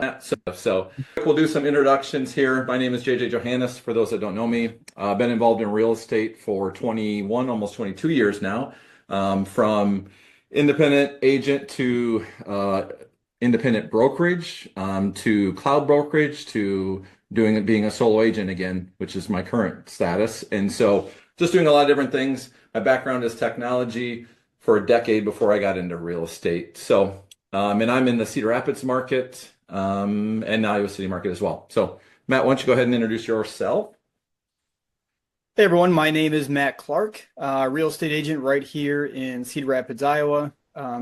Matt. So we'll do some introductions here. My name is JJ Johannes, for those that don't know me. I've been involved in real estate for 21, almost 22 years now, from independent agent to independent brokerage, to cloud brokerage, to being a solo agent again, which is my current status. And so just doing a lot of different things. My background is technology for a decade before I got into real estate. So, and I'm in the Cedar Rapids market, and Iowa City market as well. So, Matt, why don't you go ahead and introduce yourself? Hey everyone, my name is Matt Clark, real estate agent right here in Cedar Rapids, Iowa.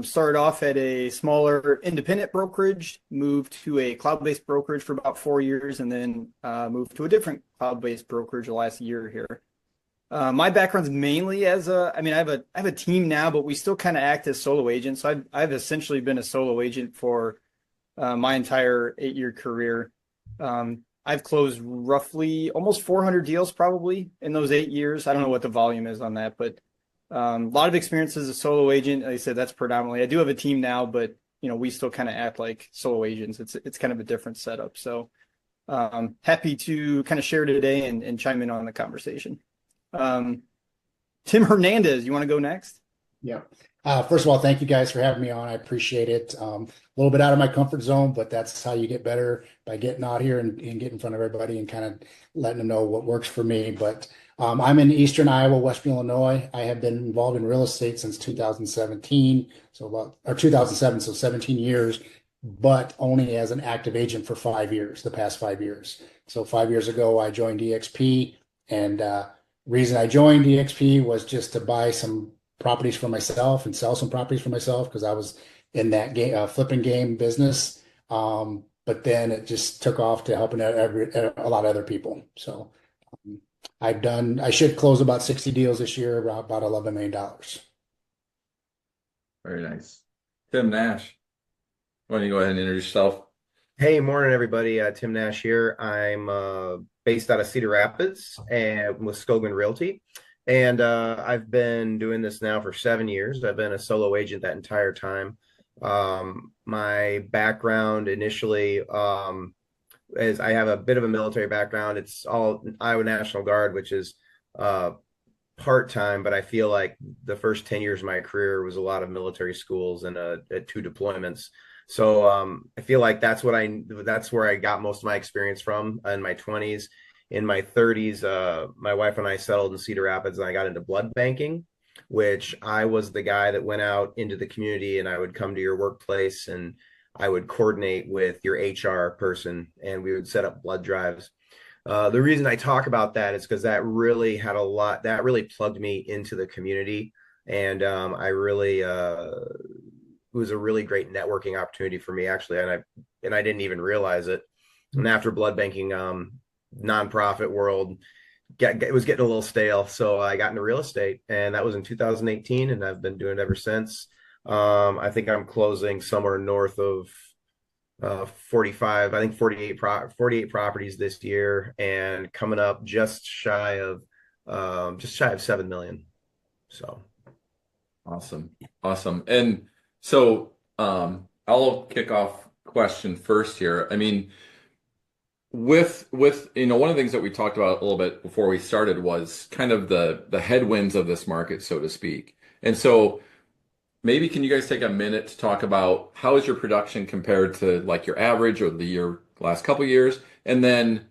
Started off at a smaller independent brokerage, moved to a cloud-based brokerage for about 4 years, and then moved to a different cloud-based brokerage the last year here. My background's mainly I have a team now, but we still kind of act as solo agents. So I've essentially been a solo agent for my entire 8-year career. I've closed roughly almost 400 deals probably in those 8 years. I don't know what the volume is on that, but a lot of experience as a solo agent. Like I said, that's predominantly. I do have a team now, but we still kind of act like solo agents. It's kind of a different setup. So happy to kind of share today and chime in on the conversation. Tim Hernandez, you want to go next? Yeah. First of all, thank you guys for having me on. I appreciate it. A little bit out of my comfort zone, but that's how you get better, by getting out here and get in front of everybody and kind of letting them know what works for me. But I'm in Eastern Iowa, Western Illinois. I have been involved in real estate since 2017, or 2007, so 17 years, but only as an active agent for 5 years, the past 5 years. So 5 years ago, I joined EXP, and reason I joined EXP was just to buy some properties for myself and sell some properties for myself, because I was in that game, flipping game business. But then it just took off to helping a lot of other people. So I should close about 60 deals this year, about $11 million. Very nice. Tim Nash, why don't you go ahead and introduce yourself? Hey, morning, everybody. Tim Nash here. I'm based out of Cedar Rapids and with Skogman Realty. And I've been doing this now for 7 years. I've been a solo agent that entire time. My background initially is I have a bit of a military background. It's all Iowa National Guard, which is part-time, but I feel like the first 10 years of my career was a lot of military schools and 2 deployments. So I feel like that's where I got most of my experience from in my 20s. In my 30s, my wife and I settled in Cedar Rapids, and I got into blood banking, which I was the guy that went out into the community, and I would come to your workplace and I would coordinate with your HR person, and we would set up blood drives. The reason I talk about that is because that really plugged me into the community. And it was a really great networking opportunity for me, actually. And I didn't even realize it. And after blood banking, nonprofit world, it was getting a little stale. So I got into real estate, and that was in 2018. And I've been doing it ever since. I think I'm closing somewhere north of 45, I think 48 properties this year, and coming up just shy of 7 million. So Awesome. And so I'll kick off question first here. I mean, with one of the things that we talked about a little bit before we started was kind of the headwinds of this market, so to speak. And so maybe can you guys take a minute to talk about how is your production compared to like your average or the last couple of years? And then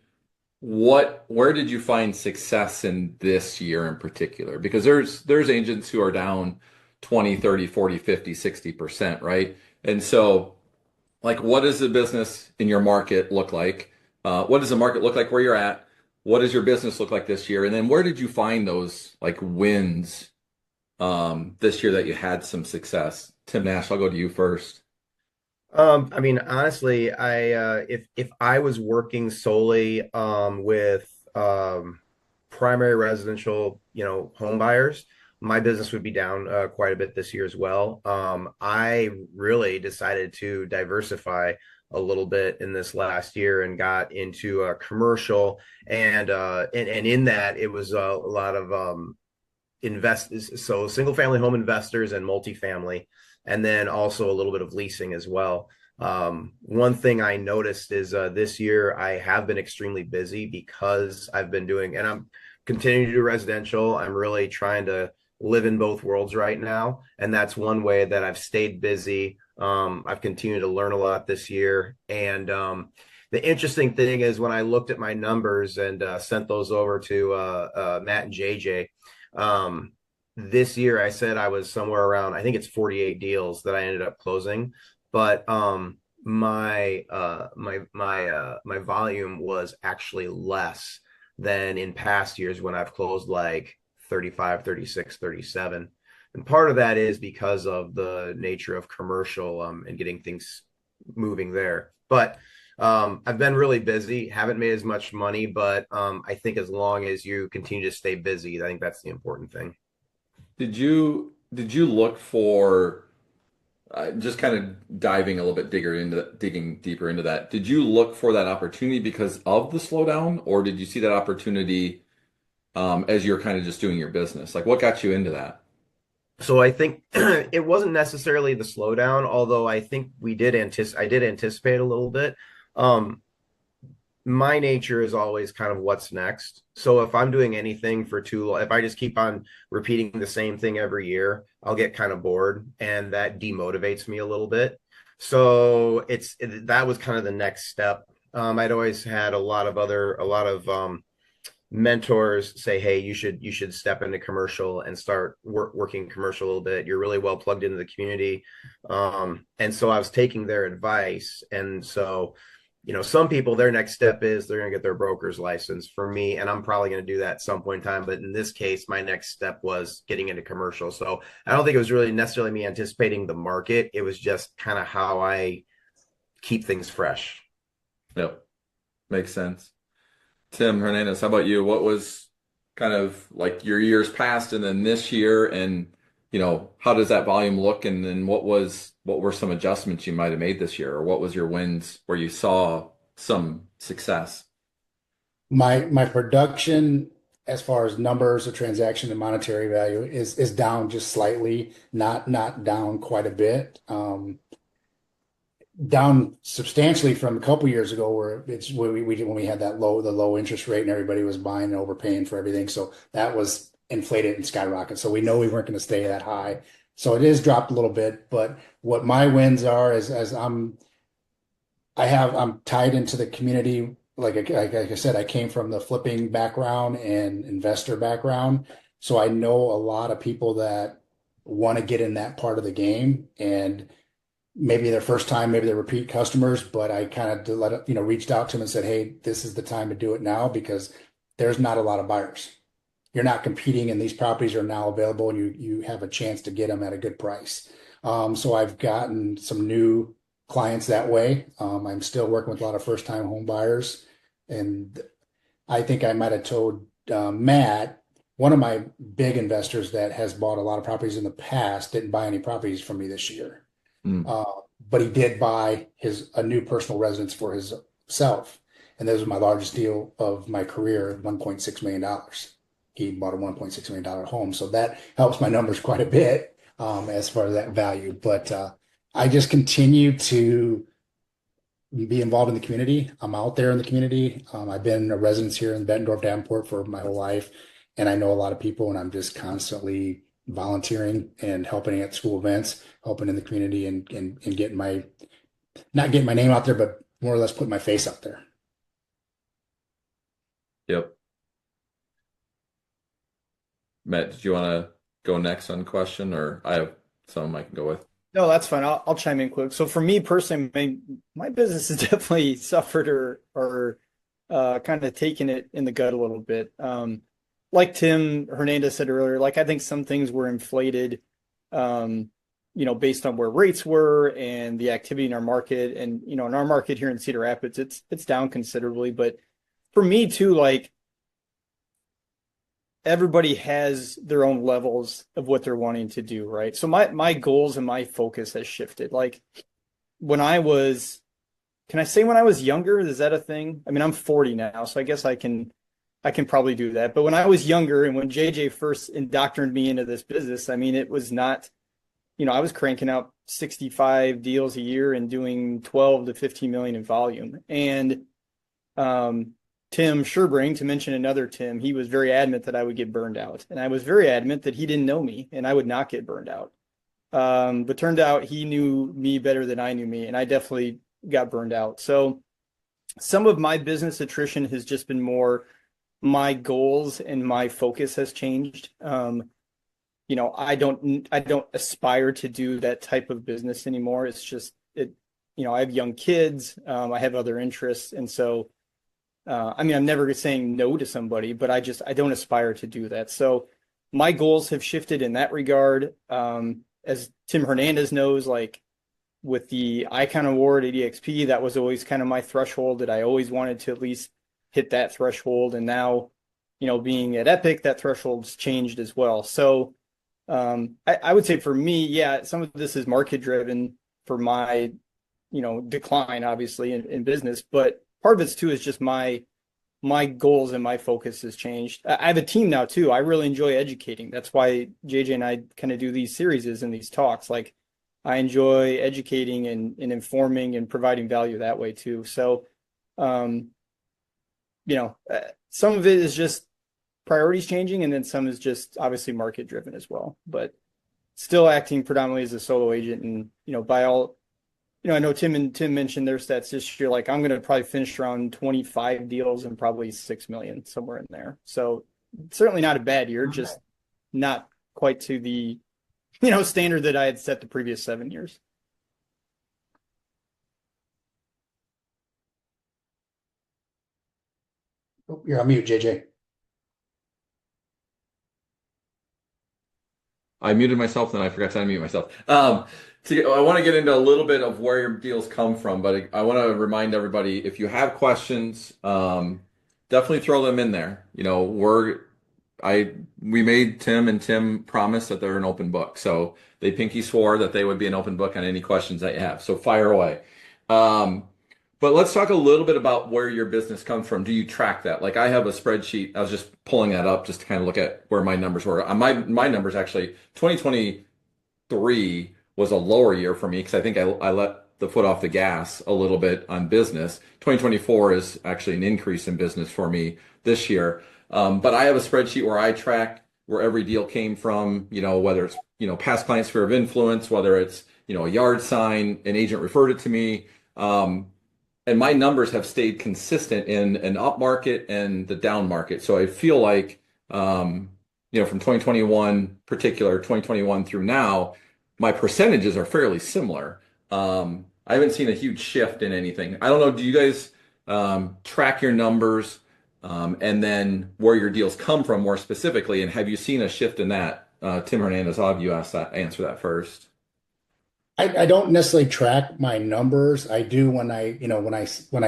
where did you find success in this year in particular? Because there's agents who are down 20, 30, 40, 50, 60%, right? And so like, what does the business in your market look like? What does the market look like where you're at? What does your business look like this year? And then where did you find those like wins this year that you had some success? Tim Nash, I'll go to you first. I mean, honestly, if I was working solely with primary residential, home buyers, my business would be down quite a bit this year as well. I really decided to diversify a little bit in this last year and got into commercial, and in that it was a lot of so single family home investors and multifamily, and then also a little bit of leasing as well. One thing I noticed is this year I have been extremely busy because I've been doing, and I'm continuing to do residential. I'm really trying to live in both worlds right now. And that's one way that I've stayed busy. I've continued to learn a lot this year. And the interesting thing is when I looked at my numbers and sent those over to Matt and JJ, this year I said I was somewhere around, I think it's 48 deals that I ended up closing. But my volume was actually less than in past years when I've closed like 35, 36, 37. And part of that is because of the nature of commercial and getting things moving there. But I've been really busy, haven't made as much money, but I think as long as you continue to stay busy, I think that's the important thing. Did you look for just kind of diving a little bit digging deeper into that? Did you look for that opportunity because of the slowdown, or did you see that opportunity as you're kind of just doing your business? Like, what got you into that? So I think it wasn't necessarily the slowdown, although I think I did anticipate a little bit. Um, my nature is always kind of what's next. So if I'm doing anything for too long, if I just keep on repeating the same thing every year, I'll get kind of bored and that demotivates me a little bit. So that was kind of the next step. I'd always had a lot of mentors say, hey, you should step into commercial and start working commercial a little bit. You're really well plugged into the community. And so I was taking their advice. And so some people, their next step is they're going to get their broker's license. For me, and I'm probably going to do that at some point in time. But in this case, my next step was getting into commercial. So I don't think it was really necessarily me anticipating the market. It was just kind of how I keep things fresh. Yep, makes sense. Tim Hernandez, how about you? What was kind of like your years past and then this year, and how does that volume look? And then what were some adjustments you might have made this year, or what was your wins where you saw some success? My production, as far as numbers of transaction and monetary value, is down just slightly, not down quite a bit. Down substantially from a couple years ago, where it's when we had the low interest rate and everybody was buying and overpaying for everything. So that was inflated and skyrocketed. So we know we weren't going to stay that high. So it is dropped a little bit. But what my wins are is as I'm tied into the community. Like I said, I came from the flipping background and investor background. So I know a lot of people that want to get in that part of the game, and maybe their first time, maybe they're repeat customers, but I kind of reached out to them and said, hey, this is the time to do it now because there's not a lot of buyers. You're not competing, and these properties are now available, and you have a chance to get them at a good price. So I've gotten some new clients that way. I'm still working with a lot of first-time home buyers, and I think I might have told Matt, one of my big investors that has bought a lot of properties in the past, didn't buy any properties from me this year. But he did buy a new personal residence for himself. And this was my largest deal of my career, $1.6 million. He bought a $1.6 million home. So that helps my numbers quite a bit as far as that value. But I just continue to be involved in the community. I'm out there in the community. I've been a resident here in Bettendorf, Davenport for my whole life. And I know a lot of people, and I'm just constantly volunteering and helping at school events, helping in the community, and not getting my name out there, but more or less putting my face out there. Yep. Matt, did you want to go next on question, or I have some I can go with? No, that's fine. I'll chime in quick. So for me personally, my business has definitely suffered or kind of taken it in the gut a little bit. Like Tim Hernandez said earlier, like I think some things were inflated, based on where rates were and the activity in our market. And, in our market here in Cedar Rapids, it's down considerably. But for me too, like everybody has their own levels of what they're wanting to do, right? So my goals and my focus has shifted. Like can I say when I was younger? Is that a thing? I mean, I'm 40 now, so I guess I can probably do that. But when I was younger and when JJ first indoctrinated me into this business, I mean, it was not, I was cranking out 65 deals a year and doing 12 to 15 million in volume. And Tim Sherbrain, to mention another Tim, he was very adamant that I would get burned out. And I was very adamant that he didn't know me and I would not get burned out. But turned out he knew me better than I knew me, and I definitely got burned out. So some of my business attrition has just been more my goals and my focus has changed. I don't aspire to do that type of business anymore. It's just I have young kids, I have other interests, and so I'm never saying no to somebody, but I don't aspire to do that. So my goals have shifted in that regard. As Tim Hernandez knows, like with the Icon Award at EXP, that was always kind of my threshold, that I always wanted to at least hit that threshold. And now, being at Epic, that threshold's changed as well. So I would say for me, yeah, some of this is market driven for my, decline, obviously, in business, but part of it's too is just my goals and my focus has changed. I have a team now too. I really enjoy educating. That's why JJ and I kind of do these series and these talks. Like I enjoy educating and informing and providing value that way too. So, some of it is just priorities changing, and then some is just obviously market driven as well, but still acting predominantly as a solo agent. And, by all, I know Tim mentioned their stats this year. Like I'm going to probably finish around 25 deals and probably 6 million, somewhere in there. So certainly not a bad year, just not quite to the, standard that I had set the previous 7 years. Oh, you're on mute, JJ. I muted myself, then I forgot to unmute myself. I want to get into a little bit of where your deals come from, but I want to remind everybody, if you have questions, definitely throw them in there. We made Tim and Tim promise that they're an open book. So they pinky swore that they would be an open book on any questions that you have. So fire away. But let's talk a little bit about where your business comes from. Do you track that? Like I have a spreadsheet. I was just pulling that up just to kind of look at where my numbers were. My numbers actually, 2023 was a lower year for me because I think I let the foot off the gas a little bit on business. 2024 is actually an increase in business for me this year. But I have a spreadsheet where I track where every deal came from, whether it's, past client sphere of influence, whether it's, a yard sign, an agent referred it to me. And my numbers have stayed consistent in an up market and the down market. So I feel like, from 2021 through now, my percentages are fairly similar. I haven't seen a huge shift in anything. I don't know. Do you guys track your numbers and then where your deals come from more specifically? And have you seen a shift in that? Tim Hernandez, I'll have you answer that first. I don't necessarily track my numbers. I do when I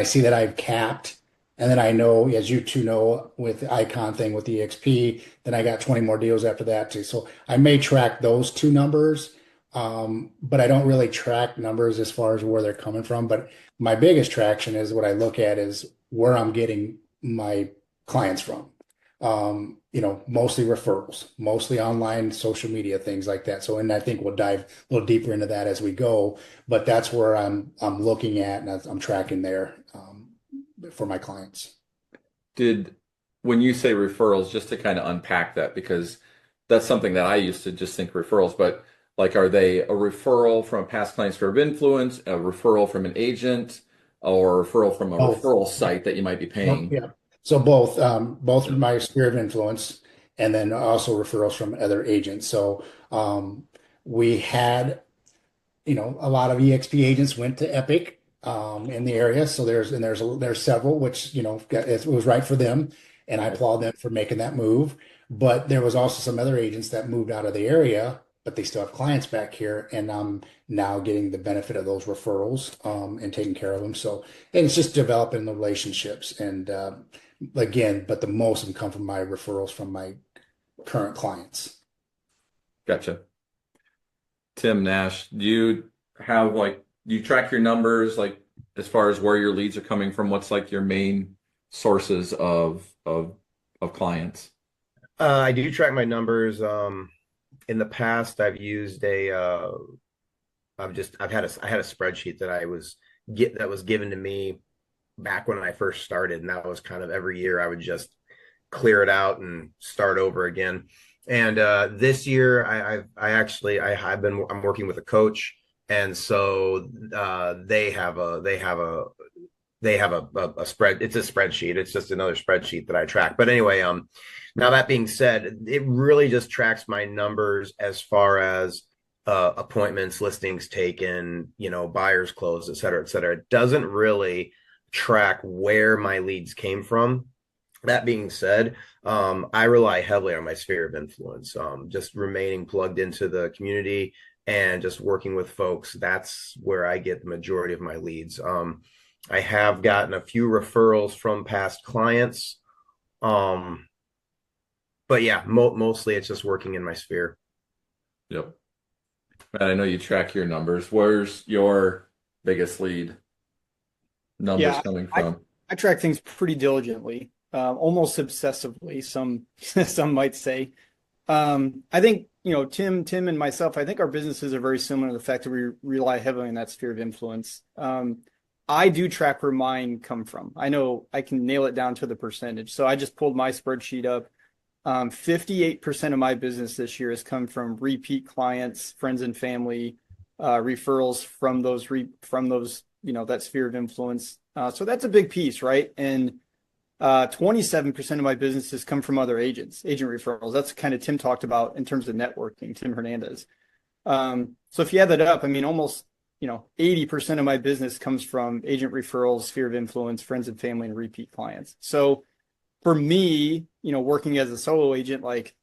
see that I've capped, and then I know, as you two know, with the Icon thing with the EXP, then I got 20 more deals after that too. So I may track those two numbers, but I don't really track numbers as far as where they're coming from. But my biggest traction is what I look at is where I'm getting my clients from. Mostly referrals, mostly online social media, things like that. So, and I think we'll dive a little deeper into that as we go, but that's where I'm looking at and I'm tracking there, for my clients. When you say referrals, just to kind of unpack that, because that's something that I used to just think referrals, but like, are they a referral from a past client sphere of influence, a referral from an agent, or a referral from a referral site that you might be paying? Yeah. So both from my sphere of influence, and then also referrals from other agents. So we had, a lot of EXP agents went to Epic in the area. So there's several which it was right for them, and I applaud them for making that move. But there was also some other agents that moved out of the area, but they still have clients back here, and I'm now getting the benefit of those referrals and taking care of them. So, and it's just developing the relationships and. Again, but the most of them come from my referrals from my current clients. Gotcha. Tim Nash, do you have you track your numbers as far as where your leads are coming from? What's your main sources of clients? I do track my numbers. In the past, I've used a I had a spreadsheet that was given to me back when I first started, and that was kind of every year I would just clear it out and start over again. And this year, I'm working with a coach, and so they have a spread. It's a spreadsheet. It's just another spreadsheet that I track. But anyway, now that being said, it really just tracks my numbers as far as appointments, listings taken, buyers closed, et cetera, et cetera. It doesn't really track where my leads came from. That being said, I rely heavily on my sphere of influence, just remaining plugged into the community and just working with folks. That's where I get the majority of my leads. I have gotten a few referrals from past clients. But yeah, mostly it's just working in my sphere. Yep. And I know you track your numbers. Where's your biggest lead numbers Yeah, coming from? I track things pretty diligently, almost obsessively, some some might say. I think, Tim and myself, I think our businesses are very similar in the fact that we rely heavily on that sphere of influence. I do track where mine come from. I know I can nail it down to the percentage. So I just pulled my spreadsheet up. 58% of my business this year has come from repeat clients, friends and family, referrals from those, that sphere of influence. So that's a big piece, right? And 27% of my business has come from other agent referrals. That's kind of Tim talked about in terms of networking, Tim Hernandez. So if you add that up, I mean, almost, 80% of my business comes from agent referrals, sphere of influence, friends and family, and repeat clients. So for me, working as a solo agent, like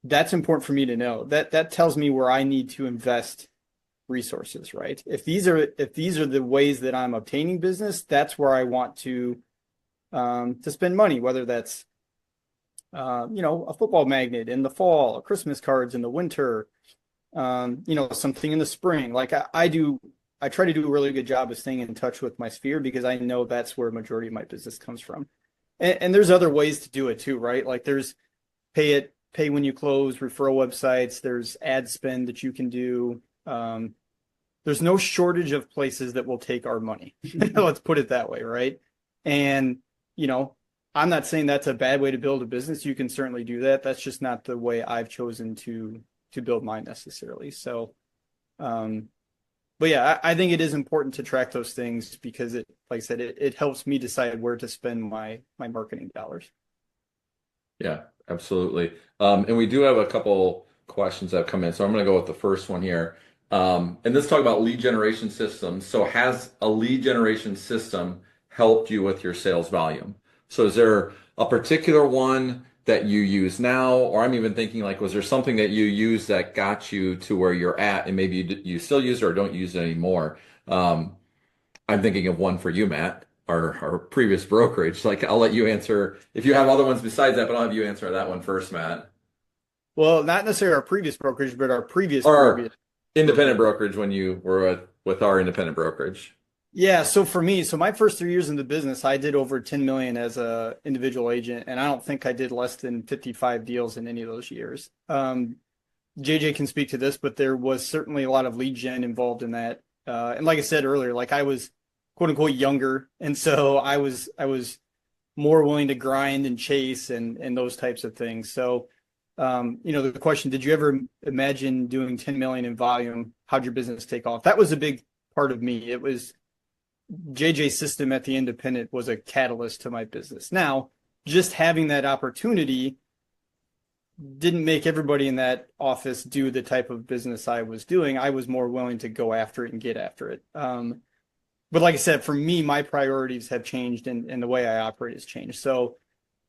that's important for me to know. That tells me where I need to invest resources, right? If these are the ways that I'm obtaining business, that's where I want to spend money, whether that's a football magnet in the fall, Christmas cards in the winter, something in the spring. Like I try to do a really good job of staying in touch with my sphere because I know that's where a majority of my business comes from. And there's other ways to do it too, right? Like there's pay when you close, referral websites, there's ad spend that you can do. There's no shortage of places that will take our money. Let's put it that way, right? And, I'm not saying that's a bad way to build a business. You can certainly do that. That's just not the way I've chosen to build mine necessarily. So, but yeah, I think it is important to track those things because like I said, it helps me decide where to spend my marketing dollars. Yeah, absolutely. And we do have a couple questions that have come in. So I'm going to go with the first one here. And let's talk about lead generation systems. So has a lead generation system helped you with your sales volume? So is there a particular one that you use now? Or I'm even thinking like, was there something that you use that got you to where you're at and maybe you still use it or don't use it anymore? I'm thinking of one for you, Matt, our previous brokerage. Like I'll let you answer if you have other ones besides that, but I'll have you answer that one first, Matt. Well, not necessarily our previous brokerage, but our previous independent brokerage when you were with our independent brokerage. Yeah, so for me, my first 3 years in the business, I did over 10 million as a individual agent, and I don't think I did less than 55 deals in any of those years. JJ can speak to this, but there was certainly a lot of lead gen involved in that. And like I said earlier, like I was quote unquote younger, and so I was more willing to grind and chase and those types of things. So the question, did you ever imagine doing 10 million in volume? How'd your business take off? That was a big part of me. It was JJ's system at the independent was a catalyst to my business. Now, just having that opportunity didn't make everybody in that office do the type of business I was doing. I was more willing to go after it and get after it. But like I said, for me, my priorities have changed and the way I operate has changed. So,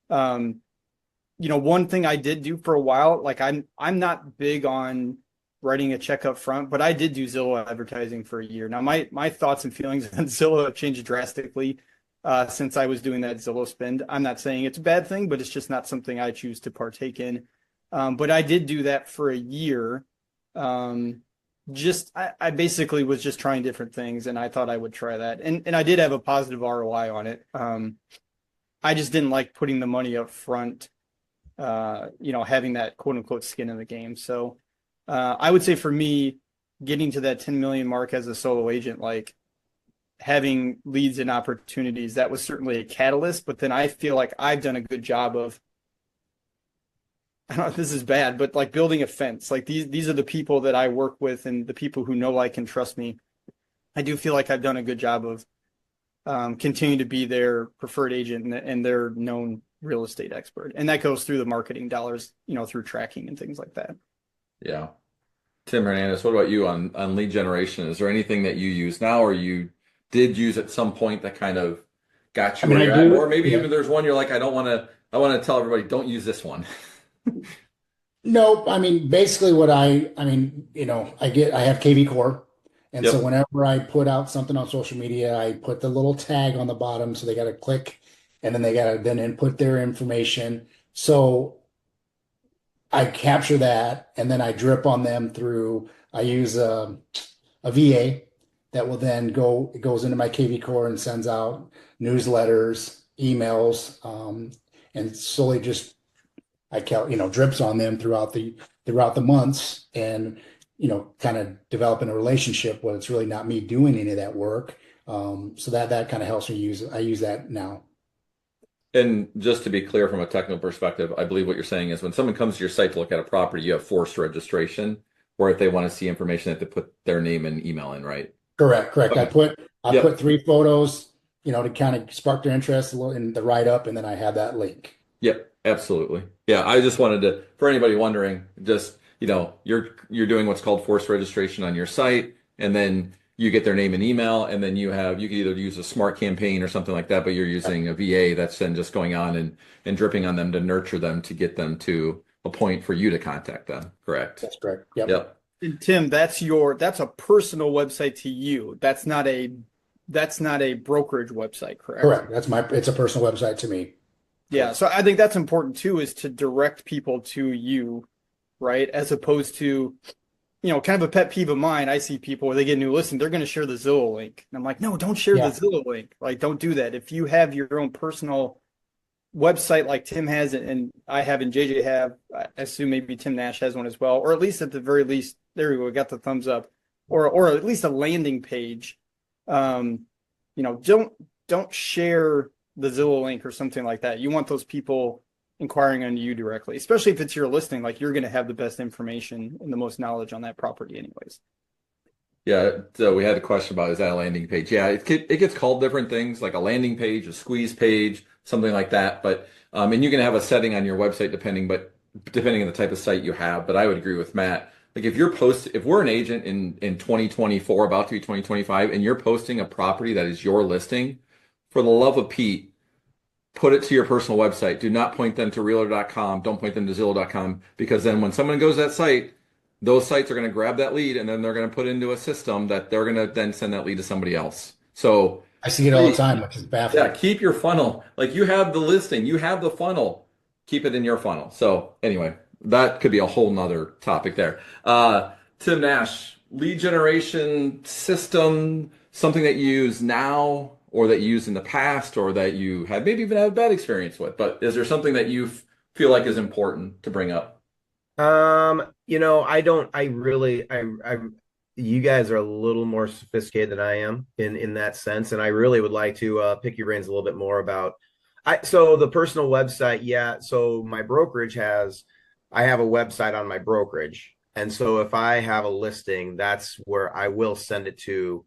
one thing I did do for a while, like I'm not big on writing a check up front, but I did do Zillow advertising for a year. Now, my thoughts and feelings on Zillow have changed drastically since I was doing that Zillow spend. I'm not saying it's a bad thing, but it's just not something I choose to partake in. But I did do that for a year. I basically was just trying different things, and I thought I would try that. And I did have a positive ROI on it. I just didn't like putting the money up front, having that quote unquote skin in the game. So I would say for me, getting to that 10 million mark as a solo agent, like having leads and opportunities, that was certainly a catalyst. But then I feel like I've done a good job of, I don't know if this is bad, but like building a fence. Like these are the people that I work with and the people who know, like, and trust me. I do feel like I've done a good job of continue to be their preferred agent and their known real estate expert. And that goes through the marketing dollars, through tracking and things like that. Yeah. Tim Hernandez, what about you on lead generation? Is there anything that you use now or you did use at some point that kind of got you where you're at? Or maybe even there's one you're like, I want to tell everybody, don't use this one. No, I mean, basically what I have KV Core. And so whenever I put out something on social media, I put the little tag on the bottom. So they got to click and then they got to then input their information. So I capture that and then I drip on them I use a VA that will then it goes into my KV Core and sends out newsletters, emails, and slowly just drips on them throughout the months and, kind of developing a relationship where it's really not me doing any of that work. So that kind of helps me I use that now. And just to be clear from a technical perspective, I believe what you're saying is when someone comes to your site to look at a property, you have forced registration, where if they want to see information, they have to put their name and email in, right? Correct. Okay. I put 3 photos, to kind of spark their interest in the write-up, and then I have that link. Yep, absolutely. Yeah, I just wanted to, for anybody wondering, just, you're doing what's called forced registration on your site, and then you get their name and email, and then you could either use a smart campaign or something like that, but you're using a VA that's then just going on and dripping on them to nurture them to get them to a point for you to contact them. Correct? That's correct. Yep. Yep. And Tim, that's a personal website to you. That's not a brokerage website, correct? Correct. It's a personal website to me. Yeah. So I think that's important too, is to direct people to you, right? As opposed to, kind of a pet peeve of mine. I see people where they get a new listing, they're going to share the Zillow link. And I'm like, no, don't share the Zillow link. Like, don't do that. If you have your own personal website like Tim has and I have and JJ have, I assume maybe Tim Nash has one as well, or at least at the very least, there we go, got the thumbs up, or at least a landing page. Don't share the Zillow link or something like that. You want those people inquiring on you directly, especially if it's your listing. Like, you're going to have the best information and the most knowledge on that property anyways. Yeah, so we had a question about, is that a landing page? Yeah, it gets called different things, like a landing page, a squeeze page, something like that. But and you can have a setting on your website depending on the type of site you have. But I would agree with Matt. Like, if we're an agent in 2024, about to be 2025, and you're posting a property that is your listing, for the love of Pete, put it to your personal website. Do not point them to realtor.com. Don't point them to Zillow.com, because then when someone goes to that site, those sites are going to grab that lead and then they're going to put into a system that they're going to then send that lead to somebody else. So I see it all the time, which is baffling. Yeah, keep your funnel. Like, you have the listing, you have the funnel, keep it in your funnel. So anyway, that could be a whole nother topic there. Tim Nash, lead generation system, something that you use now or that you used in the past or that you had maybe even had a bad experience with, but is there something that you feel like is important to bring up? You guys are a little more sophisticated than I am in that sense. And I really would like to pick your brains a little bit more about, so the personal website. Yeah. So my brokerage I have a website on my brokerage. And so if I have a listing, that's where I will send it to.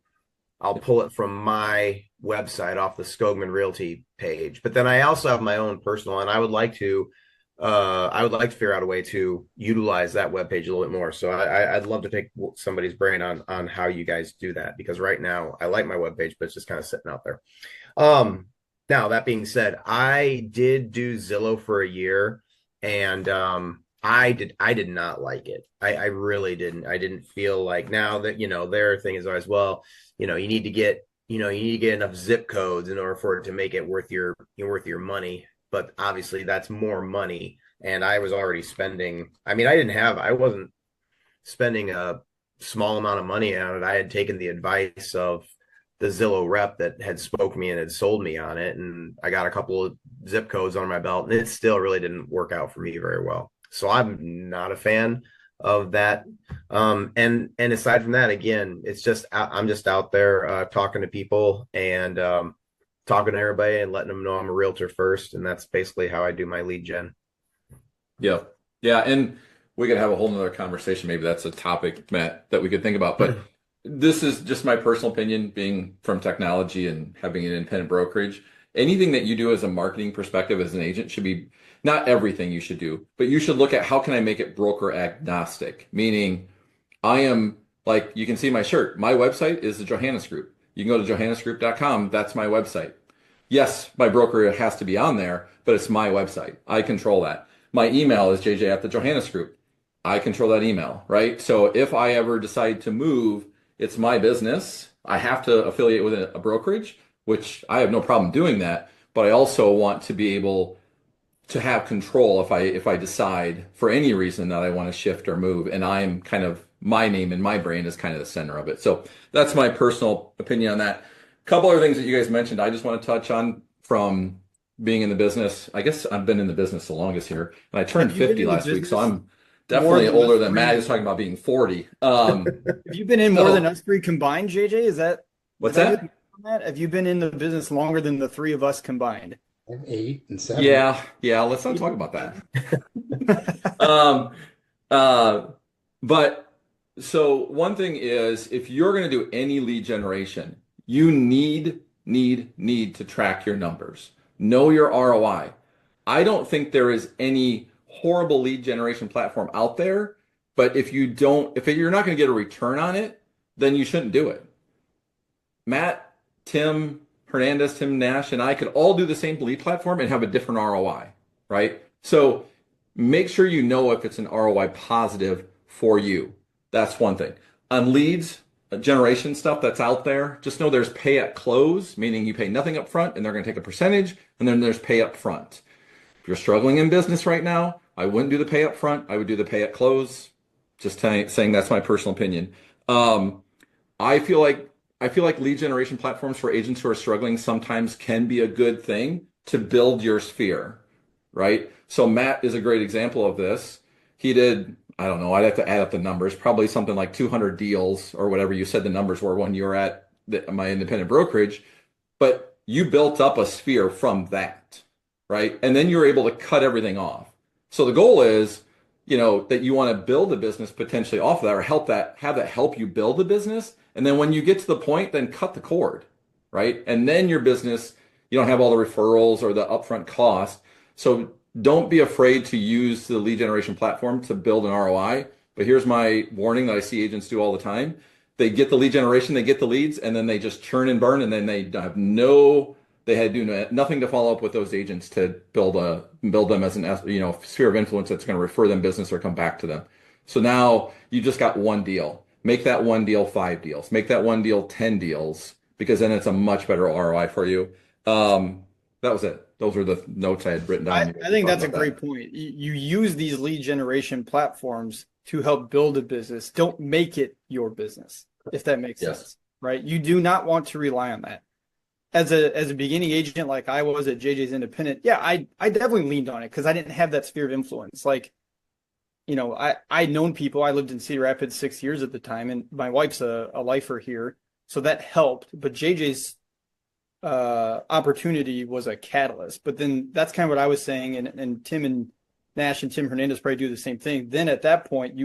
I'll pull it from my website off the Skogman Realty page. But then I also have my own personal, and I would like to figure out a way to utilize that webpage a little bit more. So I'd love to take somebody's brain on how you guys do that, because right now I like my webpage, but it's just kind of sitting out there. Now, that being said, I did do Zillow for a year, and I did not like it. I really didn't. I didn't feel like, now that, their thing is always, well, you need to get enough zip codes in order for it to make it worth your money. But obviously that's more money. And I was already spending, I wasn't spending a small amount of money on it. I had taken the advice of the Zillow rep that had spoke me and had sold me on it. And I got a couple of zip codes on my belt, and it still really didn't work out for me very well. So I'm not a fan of that. And aside from that, again, it's just I'm just out there talking to people and talking to everybody and letting them know I'm a realtor first, and that's basically how I do my lead gen. Yeah. Yeah. And we could have a whole nother conversation. Maybe that's a topic, Matt, that we could think about. But this is just my personal opinion, being from technology and having an independent brokerage. Anything that you do as a marketing perspective as an agent should be not everything you should do, but you should look at how can I make it broker agnostic, meaning I am like, you can see my shirt. My website is the Johannes Group. You can go to johannesgroup.com. That's my website. Yes, my broker has to be on there, but it's my website. I control that. My email is JJ at the Johannes Group. I control that email, right? So if I ever decide to move, it's my business. I have to affiliate with a brokerage, which I have no problem doing that, but I also want to be able to have control if I decide for any reason that I want to shift or move, and I'm kind of my name and my brand is kind of the center of it. So that's my personal opinion on that. A couple other things that you guys mentioned, I just want to touch on from being in the business. I guess I've been in the business the longest here, and I turned Have you been 50 in the last week, so business I'm definitely more than older us than Matt. three? He was talking about being 40. Have you been in more So than us three combined, JJ? what's Did I do the that? math on that? Have you been in the business longer than the three of us combined? 8 and 7. Yeah, let's not talk about that. Um, uh, but so one thing is, if you're going to do any lead generation, you need to track your numbers. Know your ROI. I don't think there is any horrible lead generation platform out there, but if you're not going to get a return on it, then you shouldn't do it. Matt, Tim Hernandez, Tim Nash, and I could all do the same lead platform and have a different ROI, right? So make sure you know if it's an ROI positive for you. That's one thing. On leads, generation stuff that's out there, just know there's pay at close, meaning you pay nothing up front and they're going to take a percentage, and then there's pay up front. If you're struggling in business right now, I wouldn't do the pay up front. I would do the pay at close. Just saying that's my personal opinion. Um, I feel like lead generation platforms for agents who are struggling sometimes can be a good thing to build your sphere, right? So Matt is a great example of this. He did, I don't know, I'd have to add up the numbers, probably something like 200 deals or whatever you said the numbers were when you were at my independent brokerage, but you built up a sphere from that, right? And then you're able to cut everything off. So the goal is, that you want to build a business potentially off of that, or have that help you build a business. And then when you get to the point, then cut the cord, right? And then your business, you don't have all the referrals or the upfront cost. So don't be afraid to use the lead generation platform to build an ROI. But here's my warning that I see agents do all the time. They get the lead generation, they get the leads, and then they just churn and burn, and then they had to do nothing to follow up with those agents to build them as an sphere of influence that's going to refer them business or come back to them. So now you just got one deal. Make that one deal 5 deals. Make that one deal 10 deals, because then it's a much better ROI for you. That was it. Those were the notes I had written down. I think that's a great point. You use these lead generation platforms to help build a business. Don't make it your business, if that makes sense, right? You do not want to rely on that. As a beginning agent like I was at JJ's Independent, yeah, I definitely leaned on it because I didn't have that sphere of influence. Like, I'd known people. I lived in Cedar Rapids 6 years at the time, and my wife's a lifer here, so that helped. But JJ's opportunity was a catalyst. But then that's kind of what I was saying, and Tim and Nash and Tim Hernandez probably do the same thing. Then at that point,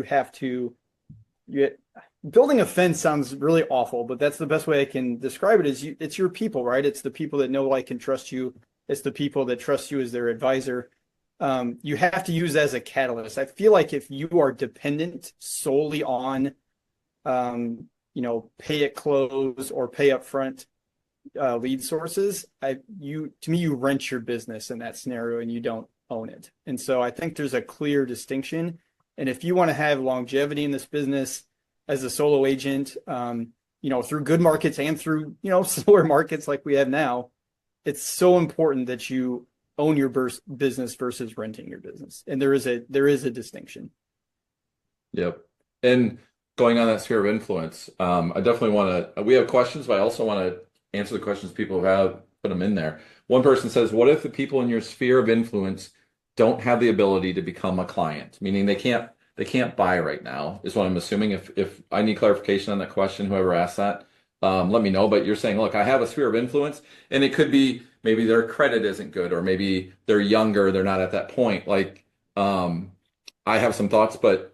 building a fence sounds really awful, but that's the best way I can describe it. It's your people, right? It's the people that know, like, and trust you. It's the people that trust you as their advisor. You have to use that as a catalyst. I feel like if you are dependent solely on, pay at close or pay up front lead sources, to me, you rent your business in that scenario and you don't own it. And so I think there's a clear distinction. And if you want to have longevity in this business as a solo agent, through good markets and through, slower markets like we have now, it's so important that you own your business versus renting your business. And there is a distinction. Yep. And going on that sphere of influence, I definitely we have questions, but I also want to answer the questions people have put them in there. One person says, what if the people in your sphere of influence don't have the ability to become a client? Meaning they they can't buy right now, is what I'm assuming. If I need clarification on that question, whoever asked that, let me know. But you're saying, look, I have a sphere of influence, and it could be maybe their credit isn't good, or maybe they're younger, they're not at that point. Like, I have some thoughts, but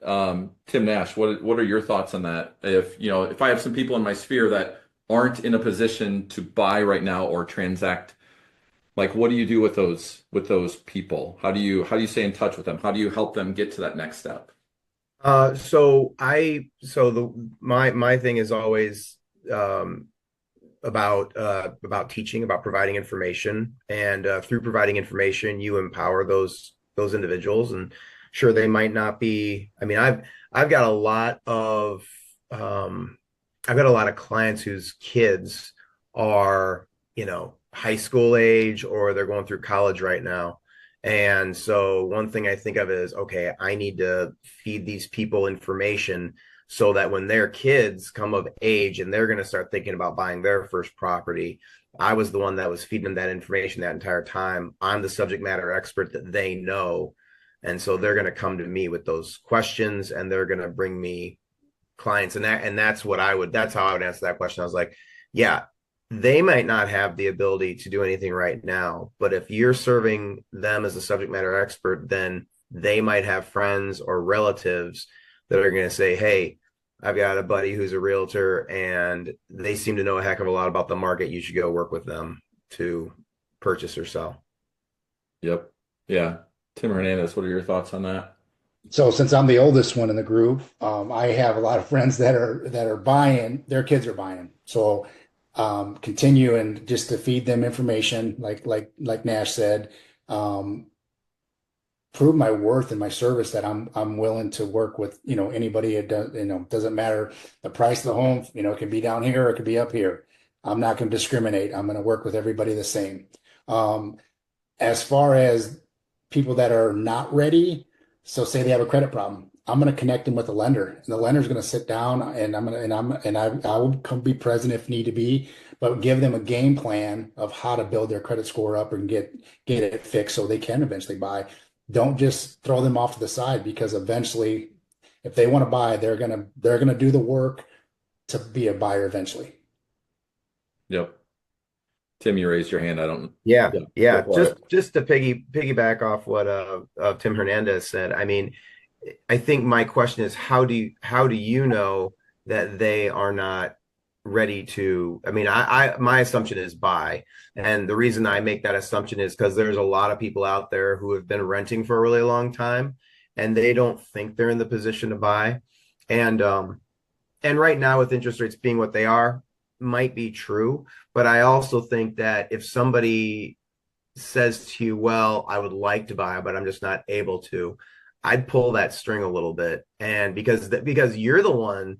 Tim Nash, what are your thoughts on that? If I have some people in my sphere that aren't in a position to buy right now or transact, like what do you do with those people? How do you stay in touch with them? How do you help them get to that next step? My thing is always um, about teaching, about providing information, and through providing information, you empower those individuals. And sure, they might not be. I mean, I've got a lot of um, I've got a lot of clients whose kids are, high school age, or they're going through college right now. And so one thing I think of is, okay, I need to feed these people information so that when their kids come of age and they're going to start thinking about buying their first property, I was the one that was feeding them that information that entire time. I'm the subject matter expert that they know. And so they're going to come to me with those questions, and they're going to bring me clients. That's how I would answer that question. I was like, yeah, they might not have the ability to do anything right now, but if you're serving them as a subject matter expert, then they might have friends or relatives that are going to say, hey, I've got a buddy who's a realtor and they seem to know a heck of a lot about the market. You should go work with them to purchase or sell. Yep. Yeah. Tim Hernandez, what are your thoughts on that? So since I'm the oldest one in the group, I have a lot of friends that are buying, their kids are buying. So continue and just to feed them information, like Nash said, um, prove my worth and my service that I'm willing to work with, anybody. It does, doesn't matter the price of the home, it can be down here or it could be up here. I'm not going to discriminate. I'm going to work with everybody the same. Um, as far as people that are not ready, so say they have a credit problem, I'm going to connect them with a lender, and the lender's going to sit down, and I will come be present if need to be, but give them a game plan of how to build their credit score up and get it fixed so they can eventually buy. Don't just throw them off to the side, because eventually, if they want to buy, they're gonna do the work to be a buyer eventually. Yep. Tim, you raised your hand. I don't. Yeah, Yeah, yeah. go for Just it. just to piggyback off what Tim Hernandez said. I mean, I think my question is, how do you know that they are not ready to? I mean, I my assumption is buy, and the reason I make that assumption is because there's a lot of people out there who have been renting for a really long time, and they don't think they're in the position to buy, and right now with interest rates being what they are, might be true. But I also think that if somebody says to you, well, I would like to buy, but I'm just not able to, I'd pull that string a little bit. And because you're the one,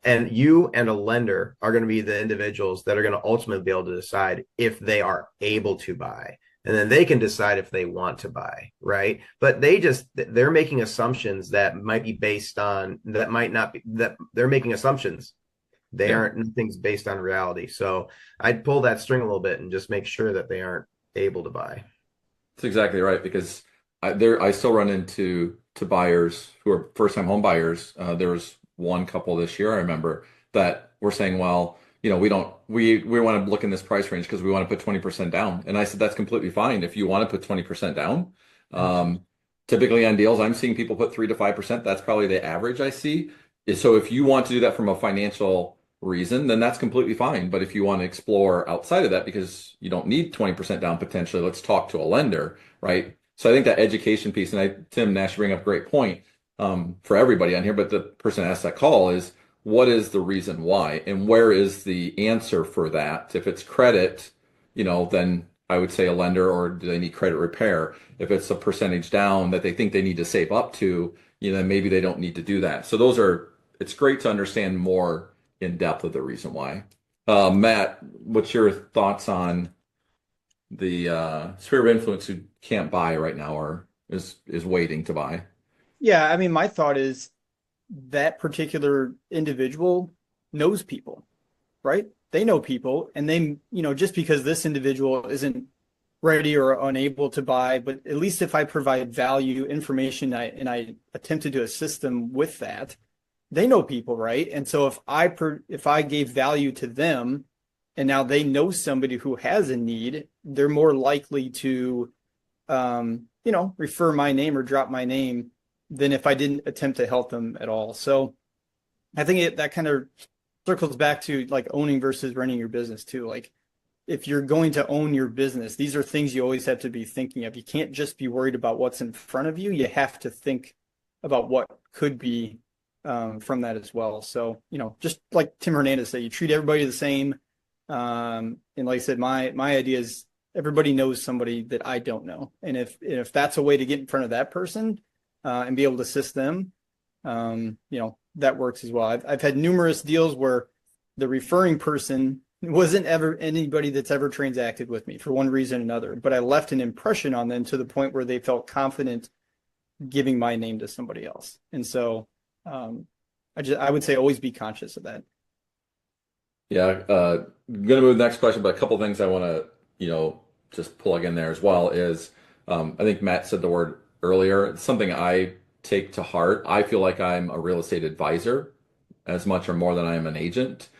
and you and a lender are going to be the individuals that are going to ultimately be able to decide if they are able to buy. And then they can decide if they want to buy, right? But they're making assumptions that might be based on, that might not be, that they're making assumptions. They Yeah, aren't, nothing's based on reality. So I'd pull that string a little bit and just make sure that they aren't able to buy. that's exactly right. Because I still run into buyers who are first time home buyers. There was one couple this year I remember that were saying, well, we want to look in this price range because we want to put 20% down. And I said, that's completely fine if you want to put 20% down. Um, Typically on deals, I'm seeing people put 3 to 5%. That's probably the average I see. So if you want to do that from a financial reason, then that's completely fine. But if you want to explore outside of that because you don't need 20% down potentially, let's talk to a lender, right? So I think that education piece, and Tim Nash, you bring up a great point for everybody on here, but the person asked that call is, what is the reason why? And where is the answer for that? If it's credit, then I would say a lender, or do they need credit repair? If it's a percentage down that they think they need to save up to, then maybe they don't need to do that. So it's great to understand more in depth of the reason why. Matt, what's your thoughts on the sphere of influence who can't buy right now or is waiting to buy? Yeah, I mean, my thought is that particular individual knows people, right? They know people, and just because this individual isn't ready or unable to buy, but at least if I provide value information and I attempted to assist them with that, they know people, right? And so if I gave value to them and now they know somebody who has a need, they're more likely to refer my name or drop my name than if I didn't attempt to help them at all. So I think that kind of circles back to like owning versus running your business too. Like if you're going to own your business, these are things you always have to be thinking of. You can't just be worried about what's in front of you. You have to think about what could be from that as well. So, just like Tim Hernandez said, you treat everybody the same. And like I said, my idea is everybody knows somebody that I don't know. And if that's a way to get in front of that person and be able to assist them, that works as well. I've had numerous deals where the referring person wasn't ever anybody that's ever transacted with me for one reason or another, but I left an impression on them to the point where they felt confident giving my name to somebody else. And so I would say always be conscious of that. Yeah, gonna move to the next question, but a couple things I want to, just plug in there as well is, I think Matt said the word earlier. It's something I take to heart. I feel like I'm a real estate advisor as much or more than I am an agent.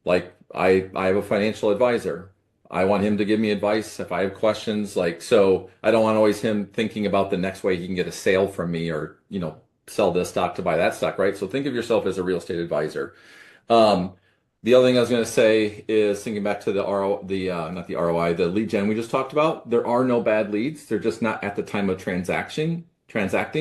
Like I have a financial advisor. I want him to give me advice if I have questions. So I don't want always him thinking about the next way he can get a sale from me or, sell this stock to buy that stock, right? So think of yourself as a real estate advisor. The other thing I was going to say is thinking back to not the ROI, the lead gen we just talked about. There are no bad leads. They're just not at the time of transacting.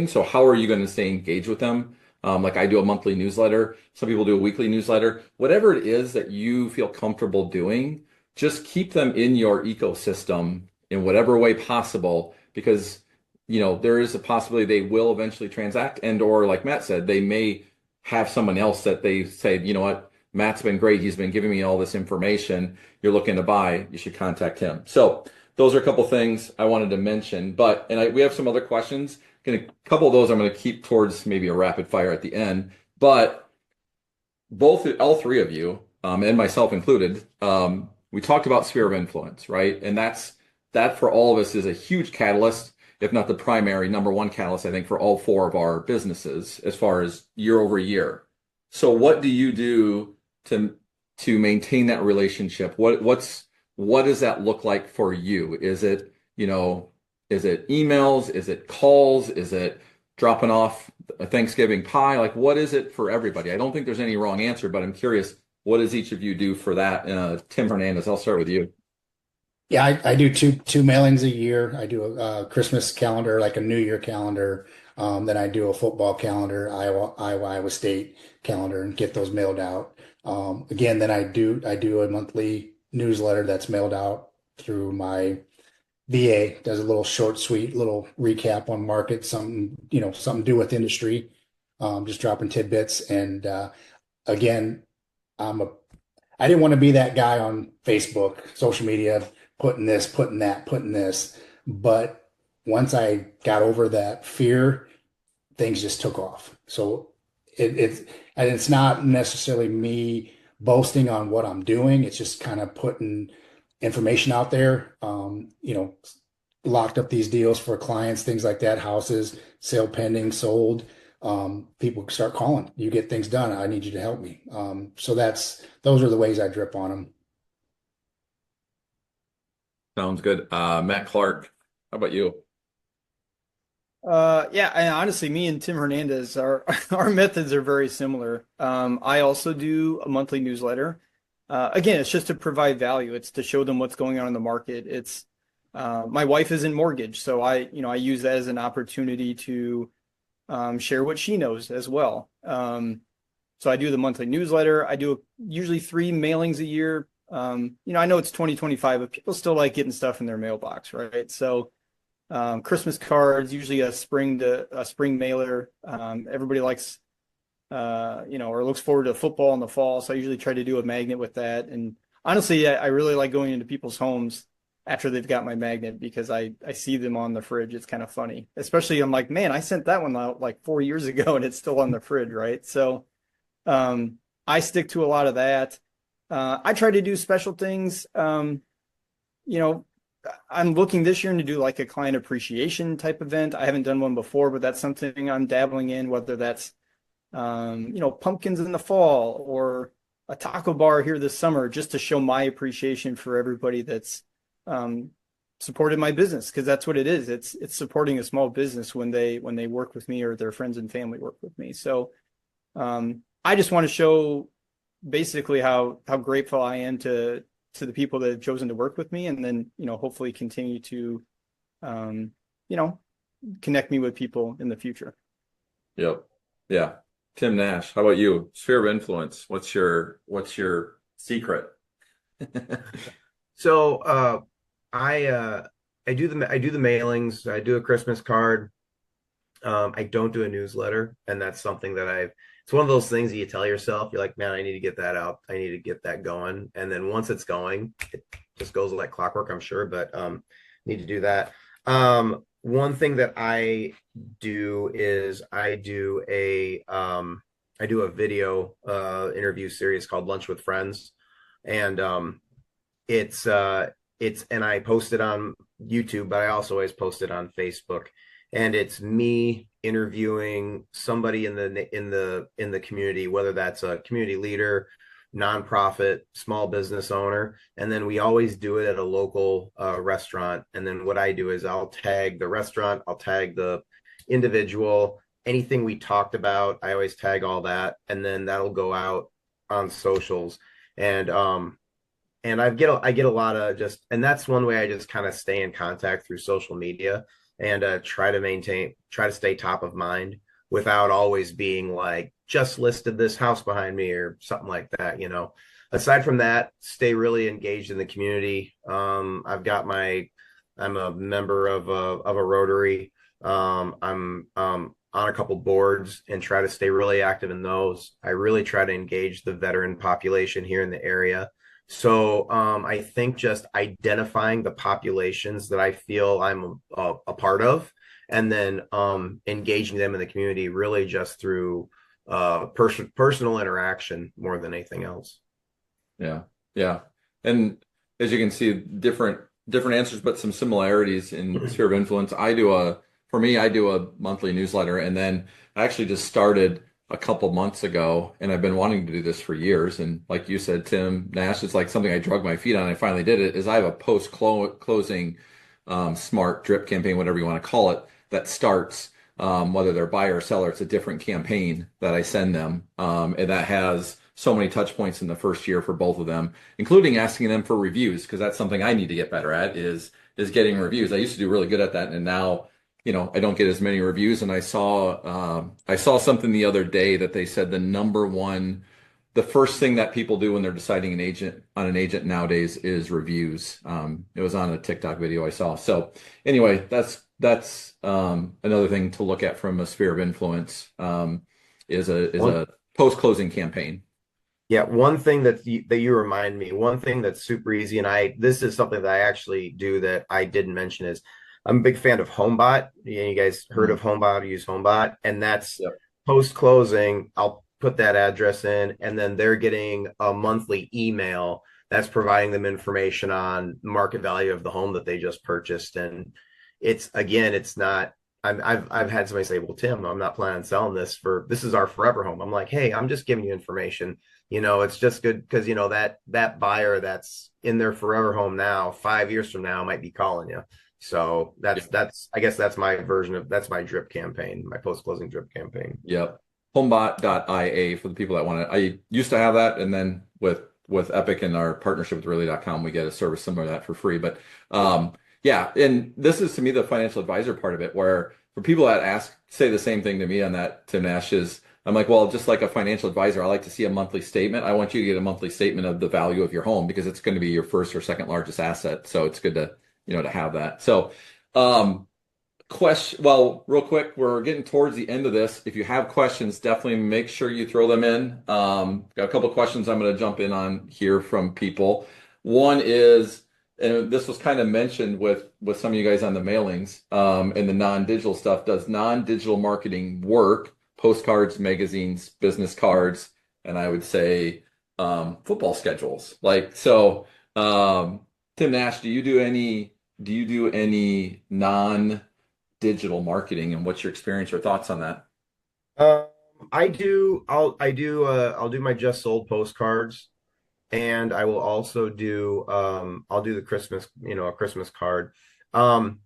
So how are you going to stay engaged with them? Like I do a monthly newsletter. Some people do a weekly newsletter. Whatever it is that you feel comfortable doing, just keep them in your ecosystem in whatever way possible, because, there is a possibility they will eventually transact or like Matt said, they may have someone else that they say, you know what, Matt's been great. He's been giving me all this information. You're looking to buy, you should contact him. So those are a couple things I wanted to mention, we have some other questions. A couple of those I'm going to keep towards maybe a rapid fire at the end, but all three of you, and myself included, we talked about sphere of influence, right? And that for all of us is a huge catalyst, if not the primary number one catalyst, I think, for all four of our businesses as far as year over year. So what do you do to maintain that relationship? What does that look like for you? Is it emails? Is it calls? Is it dropping off a Thanksgiving pie? Like, what is it for everybody? I don't think there's any wrong answer, but I'm curious, what does each of you do for that? Tim Hernandez, I'll start with you. Yeah, I do two mailings a year. I do a Christmas calendar, like a New Year calendar. Then I do a football calendar, Iowa State calendar, and get those mailed out. Again, then I do a monthly newsletter that's mailed out through my VA. Does a little short, sweet little recap on market, something to do with industry. Just dropping tidbits. And again, I didn't want to be that guy on Facebook, social media, putting this, putting that, putting this. But once I got over that fear, things just took off. So it's not necessarily me boasting on what I'm doing. It's just kind of putting information out there. Locked up those deals for clients, things like that, houses, sale pending, sold. People start calling. You get things done. I need you to help me. So those are the ways I drip on them. Sounds good. Matt Clark, how about you? Yeah, and honestly, me and Tim Hernandez, our methods are very similar. I also do a monthly newsletter. Again, it's just to provide value. It's to show them what's going on in the market. It's my wife is in mortgage, so I use that as an opportunity to share what she knows as well. So I do the monthly newsletter. I do usually 3 mailings a year. I know it's 2025, but people still like getting stuff in their mailbox, right? So Christmas cards, usually a spring mailer. Everybody likes, or looks forward to football in the fall. So I usually try to do a magnet with that. And honestly, I really like going into people's homes after they've got my magnet because I see them on the fridge. It's kind of funny, especially I'm like, man, I sent that one out like 4 years ago and it's still on the fridge, right? So I stick to a lot of that. I try to do special things. I'm looking this year to do like a client appreciation type event. I haven't done one before, but that's something I'm dabbling in, whether that's pumpkins in the fall or a taco bar here this summer, just to show my appreciation for everybody that's supported my business, because that's what it is. It's supporting a small business when they work with me or their friends and family work with me. So I just want to show basically how grateful I am to the people that have chosen to work with me, and then hopefully continue to connect me with people in the future. Yep. Yeah. Tim Nash, how about you? Sphere of influence. What's your secret? So I do the mailings. I do a Christmas card. I don't do a newsletter, and that's something that it's one of those things that you tell yourself, you're like, man, I need to get that out. I need to get that going. And then once it's going, it just goes like clockwork, I'm sure, but need to do that. One thing that I do is I do a video interview series called Lunch with Friends. And it's and I post it on YouTube, but I also always post it on Facebook. And it's me interviewing somebody in the community, whether that's a community leader, nonprofit, small business owner, and then we always do it at a local restaurant. And then what I do is I'll tag the restaurant, I'll tag the individual, anything we talked about, I always tag all that, and then that'll go out on socials. And I get a lot of and that's one way I just kind of stay in contact through social media, and try to stay top of mind without always being like, just listed this house behind me or something like that. Aside from that, stay really engaged in the community. I'm a member of a Rotary. I'm on a couple boards and try to stay really active in those. I really try to engage the veteran population here in the area. So I think just identifying the populations that I feel I'm a part of, and then engaging them in the community, really just through personal interaction more than anything else. Yeah. Yeah. And as you can see, different answers, but some similarities in sphere of influence. I do a monthly newsletter, and then I actually just started a couple months ago, and I've been wanting to do this for years. And like you said, Tim Nash, it's like something I drug my feet on. I finally did it. Is I have a post-closing smart drip campaign, whatever you want to call it, that starts whether they're buyer or seller. It's a different campaign that I send them, and that has so many touch points in the first year for both of them, including asking them for reviews, because that's something I need to get better at is getting reviews. I used to do really good at that, and now I don't get as many reviews. And I saw something the other day that they said the first thing that people do when they're deciding on an agent nowadays is reviews. It was on a TikTok video I saw. So anyway, that's another thing to look at from a sphere of influence, is a post-closing campaign. Yeah, one thing that you remind me, one thing that's super easy, and this is something that I actually do that I didn't mention, is I'm a big fan of HomeBot. You guys heard of HomeBot or use HomeBot? And that's post-closing. I'll put that address in, and then they're getting a monthly email that's providing them information on market value of the home that they just purchased. And it's not, I've had somebody say, well, Tim, I'm not planning on selling this is our forever home. I'm like, hey, I'm just giving you information. It's just good because, that buyer that's in their forever home now, 5 years from now, might be calling you. So I guess that's my that's my drip campaign, my post-closing drip campaign. Yep. Homebot.ia for the people that want it. I used to have that, and then with Epic and our partnership with Really.com, we get a service similar to that for free. But yeah, and this is to me the financial advisor part of it, where for people that say the same thing to me on that, Tim Nash, is I'm like, well, just like a financial advisor, I like to see a monthly statement. I want you to get a monthly statement of the value of your home, because it's going to be your first or second largest asset. So it's good to to have that. So, real quick, we're getting towards the end of this. If you have questions, definitely make sure you throw them in. Got a couple of questions I'm going to jump in on here from people. One is, and this was kind of mentioned with some of you guys on the mailings, and the non-digital stuff. Does non-digital marketing work? Postcards, magazines, business cards, and I would say football schedules. Tim Nash, do you do any do you do any non-digital marketing, and what's your experience or thoughts on that? Um, I'll do my just sold postcards, and I will also do I'll do the Christmas, a Christmas card. Um,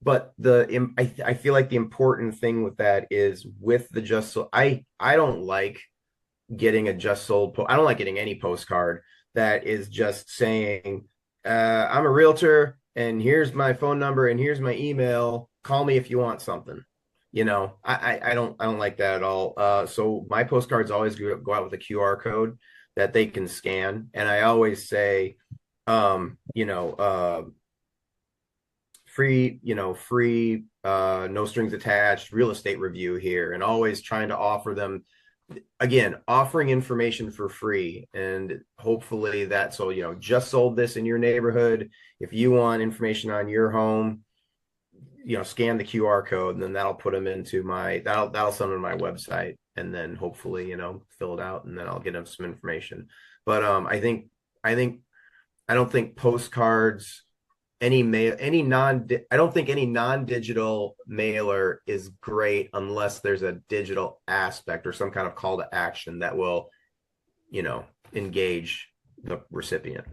but I feel like the important thing with that is with the just sold, I don't like getting a just sold I don't like getting any postcard that is just saying, I'm a realtor and here's my phone number and here's my email. Call me if you want something. I don't like that at all. So my postcards always go out with a QR code that they can scan. And I always say, free, no strings attached real estate review here, and always trying to offer them, again, offering information for free. And hopefully that, so, just sold this in your neighborhood. If you want information on your home, scan the QR code, and then that'll put them into that'll send them to my website, and then hopefully, fill it out, and then I'll get them some information. But I think I don't think postcards, any mail, any non, I don't think any non-digital mailer is great unless there's a digital aspect or some kind of call to action that will, engage the recipient.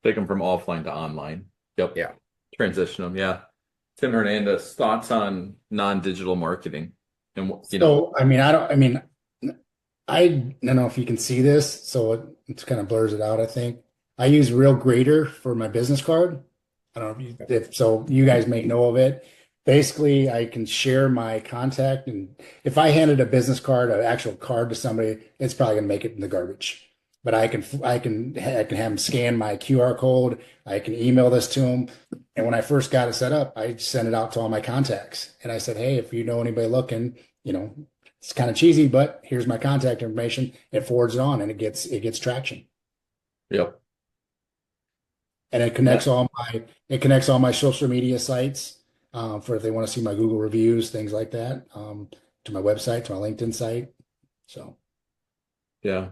Take them from offline to online. Yep. Yeah. Transition them. Yeah. Tim Hernandez, thoughts on non-digital marketing? And So, I don't know if you can see this, so it kind of blurs it out, I think. I use Real Grader for my business card. I don't know if so you guys may know of it. Basically, I can share my contact, and if I handed a business card, an actual card to somebody, it's probably gonna make it in the garbage. But I can have them scan my QR code. I can email this to them. And when I first got it set up, I sent it out to all my contacts. And I said, hey, if you know anybody looking, it's kind of cheesy, but here's my contact information. It forwards it on, and it gets traction. yep. And it connects all my social media sites, for if they want to see my Google reviews, things like that, to my website, to my LinkedIn site. So Yeah.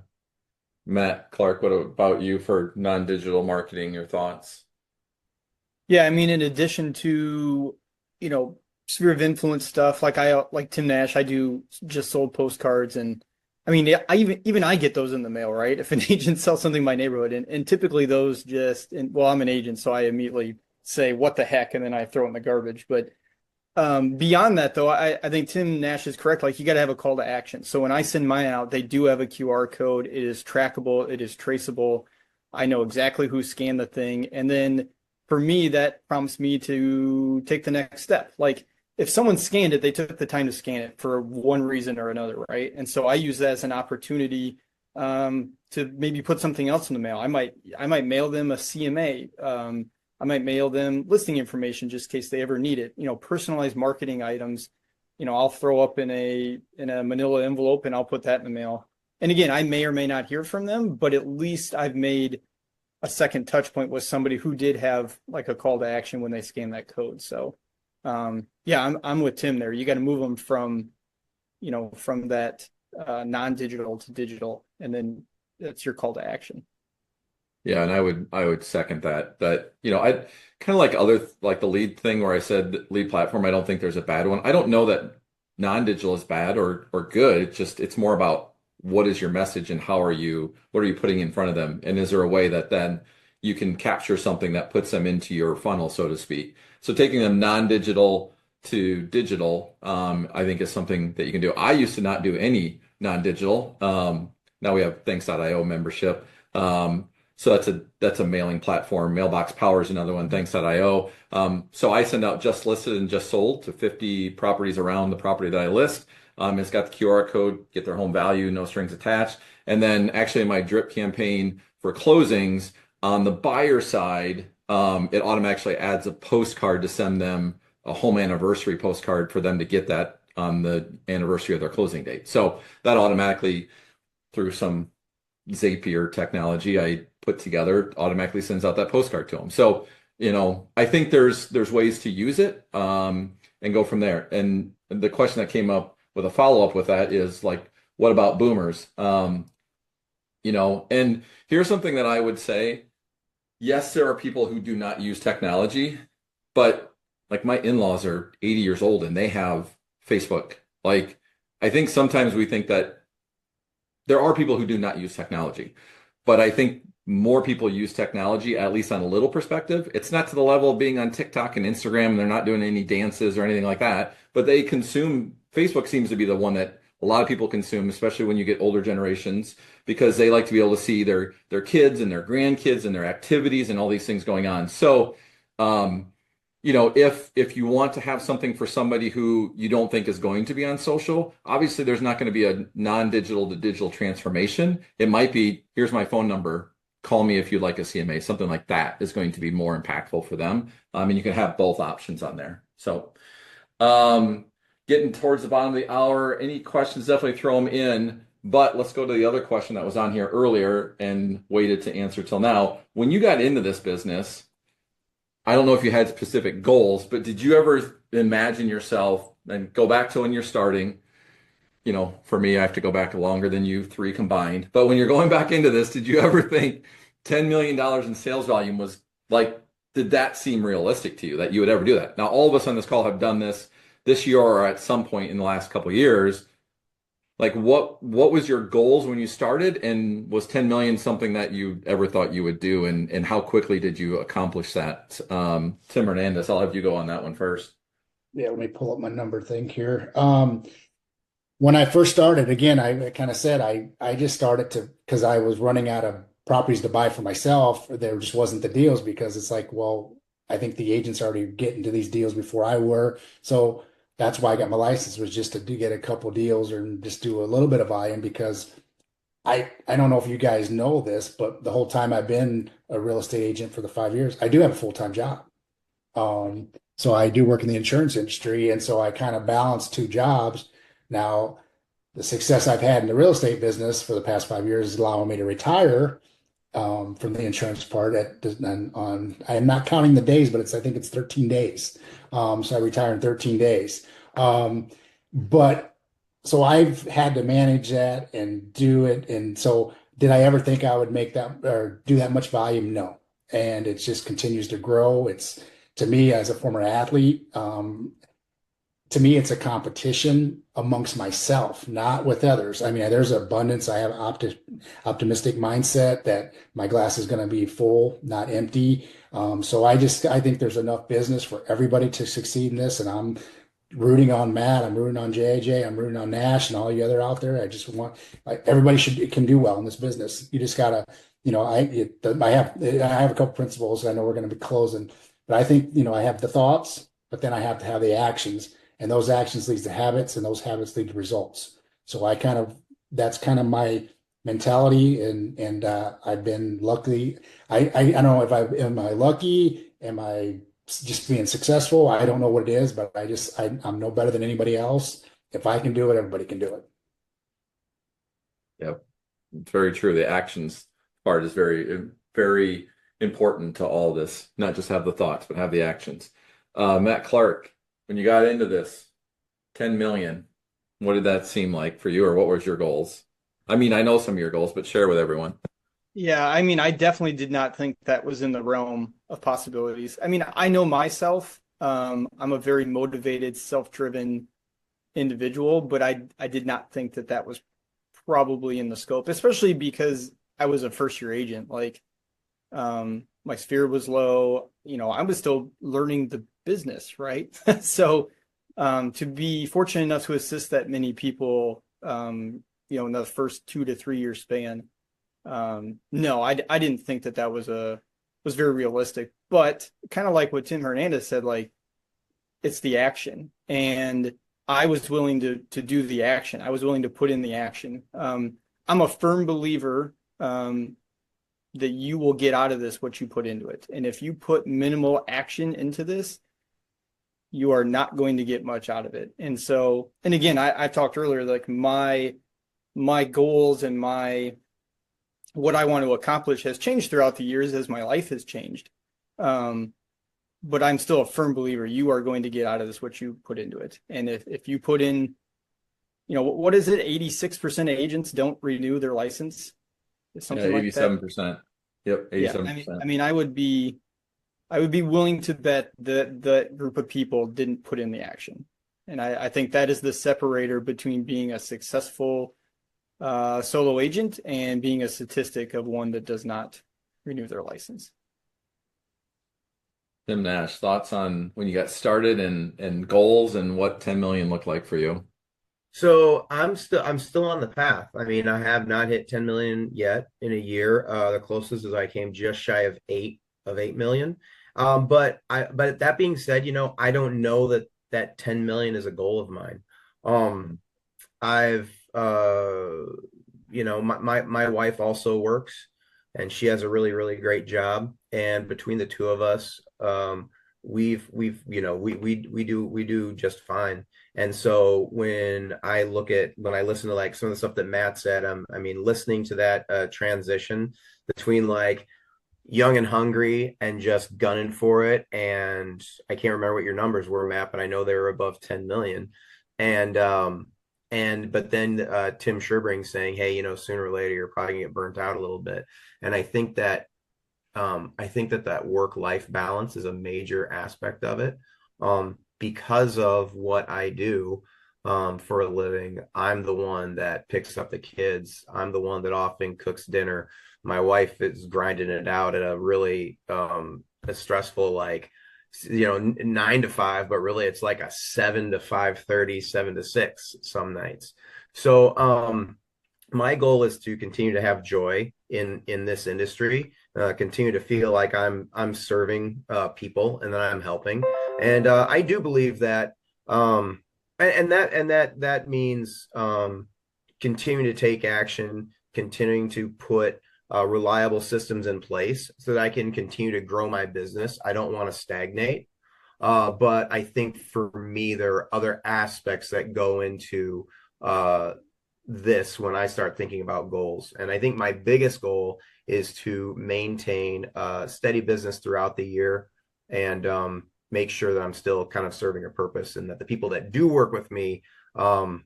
Matt Clark, what about you for non-digital marketing? Your thoughts? Yeah, I mean, in addition to, sphere of influence stuff, like Tim Nash, I do just sold postcards, and I mean, I even I get those in the mail, right? If an agent sells something in my neighborhood, and typically those just, and well, I'm an agent, so I immediately say what the heck, and then I throw it in the garbage. But beyond that, though, I think Tim Nash is correct. Like, you got to have a call to action. So when I send mine out, they do have a QR code. It is trackable. It is traceable. I know exactly who scanned the thing. And then for me, that prompts me to take the next step. Like, if someone scanned it, they took the time to scan it for one reason or another, right? And so I use that as an opportunity to maybe put something else in the mail. I might mail them a CMA. I might mail them listing information just in case they ever need it. Personalized marketing items. I'll throw up in a manila envelope, and I'll put that in the mail. And again, I may or may not hear from them, but at least I've made a second touch point with somebody who did have like a call to action when they scan that code. So yeah, I'm with Tim there. You got to move them from that non-digital to digital, and then that's your call to action. Yeah, and I would second that. I kind of like like the lead thing where I said lead platform. I don't think there's a bad one. I don't know that non-digital is bad or good. It's more about what is your message and what are you putting in front of them, and is there a way that then you can capture something that puts them into your funnel, so to speak. So taking them non-digital to digital, I think is something that you can do. I used to not do any non-digital. Now we have Thanks.io membership. So that's a mailing platform. Mailbox Power is another one, Thanks.io. So I send out just listed and just sold to 50 properties around the property that I list. It's got the QR code, get their home value, no strings attached. And then actually in my drip campaign for closings, on the buyer side, it automatically adds a postcard to send them, a home anniversary postcard for them to get that on the anniversary of their closing date. So that automatically, through some Zapier technology I put together, automatically sends out that postcard to them. So, I think there's ways to use it, and go from there. And the question that came up with a follow-up with that is like, what about boomers? And here's something that I would say. Yes, there are people who do not use technology, but like my in-laws are 80 years old and they have Facebook. Like, I think sometimes we think that there are people who do not use technology, but I think more people use technology, at least on a little perspective. It's not to the level of being on TikTok and Instagram, and they're not doing any dances or anything like that, but they consume, Facebook seems to be the one that a lot of people consume, especially when you get older generations, because they like to be able to see their kids and their grandkids and their activities and all these things going on. So, if you want to have something for somebody who you don't think is going to be on social, obviously there's not going to be a non-digital to digital transformation. It might be, here's my phone number, call me if you'd like a CMA, something like that is going to be more impactful for them. And you can have both options on there. So, getting towards the bottom of the hour, any questions, definitely throw them in. But let's go to the other question that was on here earlier and waited to answer till now. When you got into this business, I don't know if you had specific goals, but did you ever imagine yourself, and go back to when you're starting? For me, I have to go back longer than you three combined. But when you're going back into this, did you ever think $10 million in sales volume was like, did that seem realistic to you that you would ever do that? Now, all of us on this call have done this year or at some point in the last couple of years. Like, what was your goals when you started, and was 10 million something that you ever thought you would do, and how quickly did you accomplish that? Tim Hernandez, I'll have you go on that one first. Yeah, let me pull up my number thing here. When I first started, again, I kind of said I just started because I was running out of properties to buy for myself. There just wasn't the deals, because it's like, well, I think the agents are already getting to these deals before I were. So that's why I got my license, was just to get a couple deals or just do a little bit of volume, because I don't know if you guys know this, but the whole time I've been a real estate agent for the 5 years, I do have a full-time job. So I do work in the insurance industry, and so I kind of balance two jobs. Now, the success I've had in the real estate business for the past 5 years is allowing me to retire from the insurance part I'm not counting the days, but I think it's 13 days. So I retire in 13 days. But so I've had to manage that and do it. And so did I ever think I would make that or do that much volume? No. And it just continues to grow. It's, to me, as a former athlete, to me, it's a competition amongst myself, not with others. I mean, there's abundance. I have optimistic mindset that my glass is going to be full, not empty. So I think there's enough business for everybody to succeed in this. And I'm rooting on Matt. I'm rooting on JJ. I'm rooting on Nash and all you other out there. I just want everybody can do well in this business. You just gotta, I have a couple principles. I know we're going to be closing, but I think, I have the thoughts, but then I have to have the actions. And those actions lead to habits, and those habits lead to results. So that's kind of my mentality, and I've been lucky. I don't know if am I lucky? Am I just being successful? I don't know what it is, but I'm no better than anybody else. If I can do it, everybody can do it. Yep, it's very true. The actions part is very, very important to all this. Not just have the thoughts, but have the actions. Matt Clark, when you got into this, 10 million, what did that seem like for you, or what was your goals? I mean, I know some of your goals, but share with everyone. Yeah, I mean, I definitely did not think that was in the realm of possibilities. I mean, I know myself. I'm a very motivated, self-driven individual, but I did not think that was probably in the scope, especially because I was a first-year agent. Like, my sphere was low. I was still learning the business, right? So to be fortunate enough to assist that many people, in the first 2 to 3 year span, no, I didn't think that was very realistic. But kind of like what Tim Hernandez said, like, it's the action, and I was willing to do the action. I was willing to put in the action. I'm a firm believer that you will get out of this what you put into it. And if you put minimal action into this, you are not going to get much out of it. And so, and again, I talked earlier, like my goals and what I want to accomplish has changed throughout the years as my life has changed. But I'm still a firm believer you are going to get out of this what you put into it. And if you put in, what is it? 86% of agents don't renew their license. Something like that. 87%. Yep, 87%. Yeah, I mean, I would be I would be willing to bet that that group of people didn't put in the action. And I think that is the separator between being a successful solo agent and being a statistic of one that does not renew their license. Tim Nash, thoughts on when you got started and goals and what 10 million looked like for you? So I'm still on the path. I mean, I have not hit 10 million yet in a year. The closest is I came just shy of 8 million. But that being said, I don't know that 10 million is a goal of mine. I've my wife also works, and she has a really, really great job. And between the two of us, we do just fine. And so when I listen to like some of the stuff that Matt said, I mean, listening to that transition between like young and hungry and just gunning for it. And I can't remember what your numbers were, Matt, but I know they were above 10 million. But then Tim Sherбring saying, hey, sooner or later you're probably gonna get burnt out a little bit. And I think that work-life balance is a major aspect of it. Because of what I do for a living, I'm the one that picks up the kids. I'm the one that often cooks dinner. My wife is grinding it out at a really a stressful, like, 9 to 5, but really it's like a 7 to 5:30, 7 to 6 some nights. So my goal is to continue to have joy in this industry, continue to feel like I'm serving people and that I'm helping. And I do believe that, that means continuing to take action, continuing to put reliable systems in place so that I can continue to grow my business. I don't want to stagnate. But I think for me, there are other aspects that go into this when I start thinking about goals. And I think my biggest goal is to maintain a steady business throughout the year and make sure that I'm still kind of serving a purpose, and that the people that do work with me are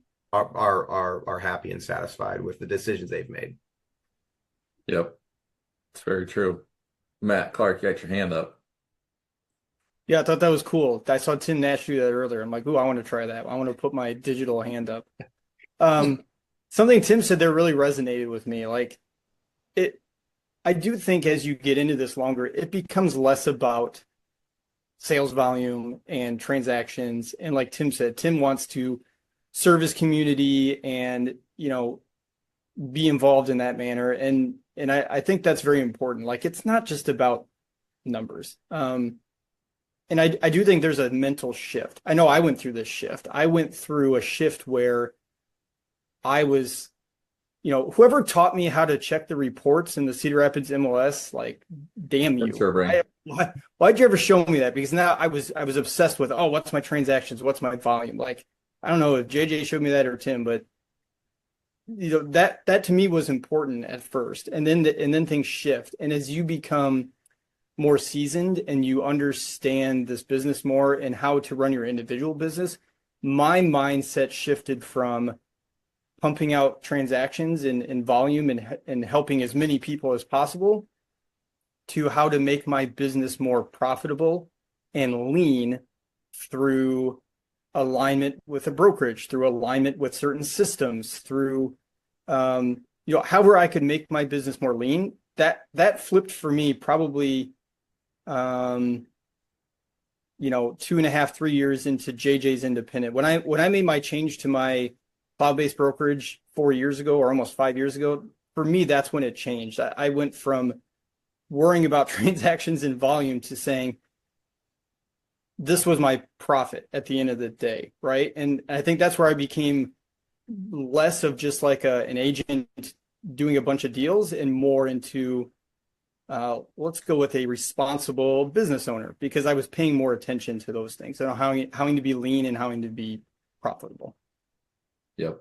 happy and satisfied with the decisions they've made. Yep, it's very true. Matt Clark, you got your hand up. Yeah, I thought that was cool. I saw Tim Nash do that earlier. I'm like, ooh, I want to try that. I want to put my digital hand up. Something Tim said there really resonated with me. Like I do think as you get into this longer, it becomes less about sales volume and transactions. And like Tim said, Tim wants to serve his community and, be involved in that manner. And I think that's very important. Like, it's not just about numbers. And I do think there's a mental shift. I know I went through this shift. I went through a shift where I was, whoever taught me how to check the reports in the Cedar Rapids MLS, like, damn you. Why'd you ever show me that? Because now I was obsessed with, oh, what's my transactions? What's my volume? Like, I don't know if JJ showed me that or Tim, but that to me was important at first. And then things shift. And as you become more seasoned and you understand this business more and how to run your individual business, my mindset shifted from pumping out transactions and volume and helping as many people as possible to how to make my business more profitable and lean through alignment with a brokerage, through alignment with certain systems, through however I could make my business more lean. That flipped for me probably 2.5, 3 years into JJ's Independent. When I made my change to my cloud-based brokerage 4 years ago, or almost 5 years ago, for me, that's when it changed. I went from worrying about transactions and volume to saying, this was my profit at the end of the day, right? And I think that's where I became less of just like an agent doing a bunch of deals and more into let's go with a responsible business owner, because I was paying more attention to those things and how to be lean and how to be profitable. Yep.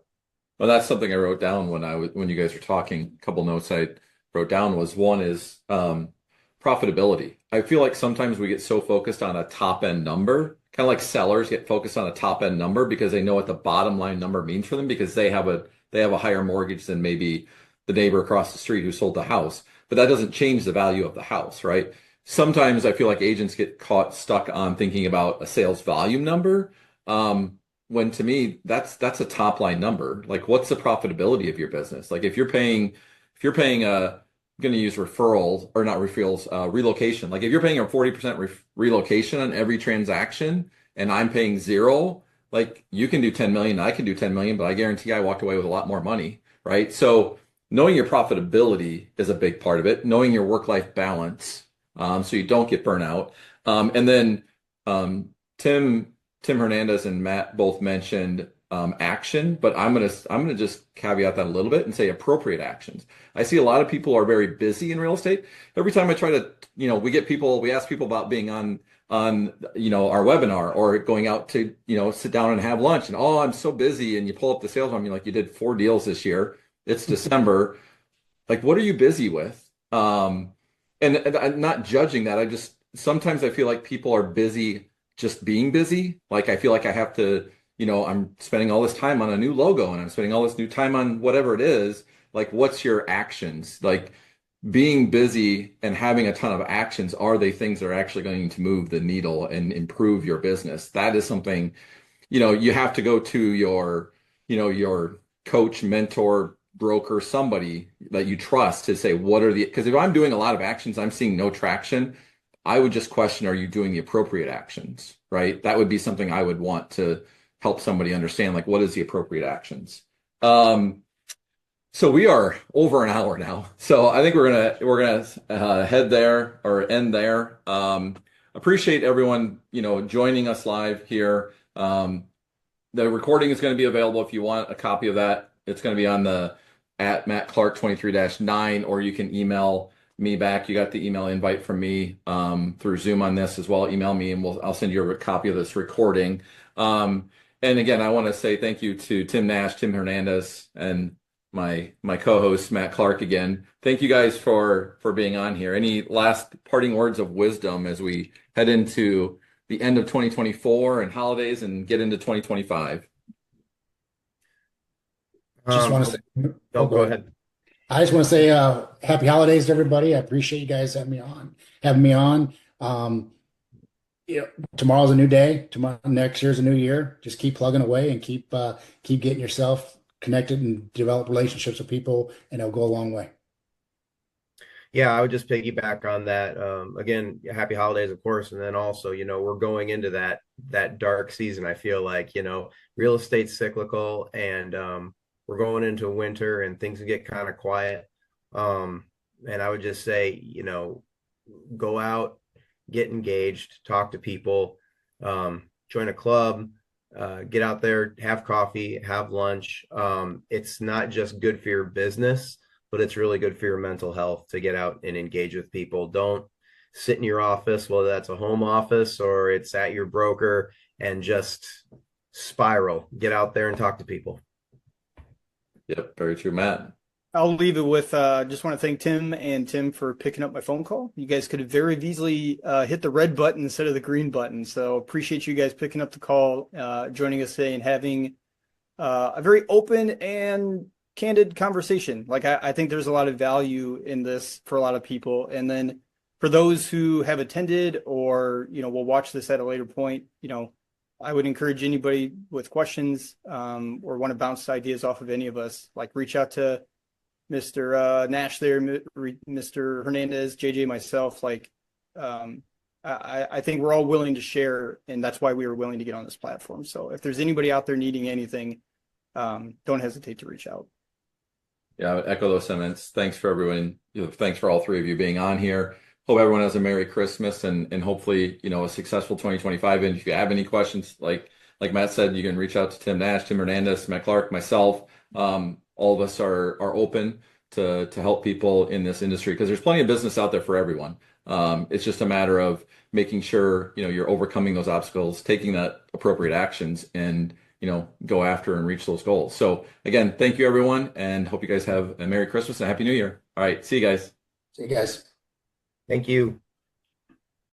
Well, that's something I wrote down when you guys were talking. A couple notes I wrote down was, one is profitability. I feel like sometimes we get so focused on a top end number, kind of like sellers get focused on a top end number because they know what the bottom line number means for them, because they have a higher mortgage than maybe the neighbor across the street who sold the house. But that doesn't change the value of the house, right? sometimes I feel like agents get caught stuck on thinking about a sales volume number. When to me, that's a top line number. Like, what's the profitability of your business? Like, if you're paying I'm going to use referrals or not referrals, relocation. Like, if you're paying a 40% relocation on every transaction and I'm paying zero, like, you can do 10 million, I can do 10 million, but I guarantee I walked away with a lot more money, right? So knowing your profitability is a big part of it, knowing your work-life balance, so you don't get burnout. And then um, Tim Hernandez and Matt both mentioned action, but I'm gonna just caveat that a little bit and say appropriate actions. I see a lot of people are very busy in real estate. Every time I try to, we ask people about being on our webinar or going out to sit down and have lunch, and I'm so busy, and you pull up the sales on me like you did 4 deals this year. It's December. Like, what are you busy with? And I'm not judging that. I just sometimes I feel like people are busy just being busy. Like, I feel like I have to, I'm spending all this time on a new logo and I'm spending all this new time on whatever it is. Like, what's your actions? Like, being busy and having a ton of actions, are they things that are actually going to move the needle and improve your business? That is something, you have to go to your coach, mentor, broker, somebody that you trust to say, because if I'm doing a lot of actions, I'm seeing no traction, I would just question, are you doing the appropriate actions, right? That would be something I would want to help somebody understand, like, what is the appropriate actions? So we are over an hour now. So I think we're gonna head there or end there. Appreciate everyone, joining us live here. The recording is going to be available if you want a copy of that. It's going to be on the at Matt Clark 23-9, or you can email me back. You got the email invite from me through Zoom on this as well. Email me and I'll send you a copy of this recording. And again, I want to say thank you to Tim Nash, Tim Hernandez, and my co-host Matt Clark again. Thank you guys for being on here. Any last parting words of wisdom as we head into the end of 2024 and holidays and get into 2025? Just want to say, Go ahead. I just want to say happy holidays to everybody. I appreciate you guys having me on. Tomorrow's a new day. Next year's a new year. Just keep plugging away and keep getting yourself connected and develop relationships with people, and it'll go a long way. Yeah, I would just piggyback on that. Again, happy holidays, of course. And then also, we're going into that dark season. I feel like, real estate's cyclical, and we're going into winter and things get kind of quiet. And I would just say, go out, get engaged, talk to people, join a club, get out there, have coffee, have lunch. It's not just good for your business, but it's really good for your mental health to get out and engage with people. Don't sit in your office, whether that's a home office or it's at your broker, and just spiral. Get out there and talk to people. Yep, very true, Matt. I'll leave it with just want to thank Tim for picking up my phone call. You guys could have very easily hit the red button instead of the green button. So appreciate you guys picking up the call, joining us today, and having a very open and candid conversation. Like, I think there's a lot of value in this for a lot of people. And then for those who have attended or, will watch this at a later point, I would encourage anybody with questions or want to bounce ideas off of any of us, like, reach out to Mr. Nash there, Mr. Hernandez, JJ, myself. Like, I think we're all willing to share, and that's why we were willing to get on this platform. So if there's anybody out there needing anything, don't hesitate to reach out. Yeah, I would echo those sentiments. Thanks for everyone. Thanks for all three of you being on here. Hope everyone has a Merry Christmas and hopefully, a successful 2025. And if you have any questions, like Matt said, you can reach out to Tim Nash, Tim Hernandez, Matt Clark, myself. All of us are open to help people in this industry, because there's plenty of business out there for everyone. It's just a matter of making sure, you're overcoming those obstacles, taking that appropriate actions, and, go after and reach those goals. So again, thank you everyone, and hope you guys have a Merry Christmas and a Happy New Year. All right. See you guys. See you guys. Thank you.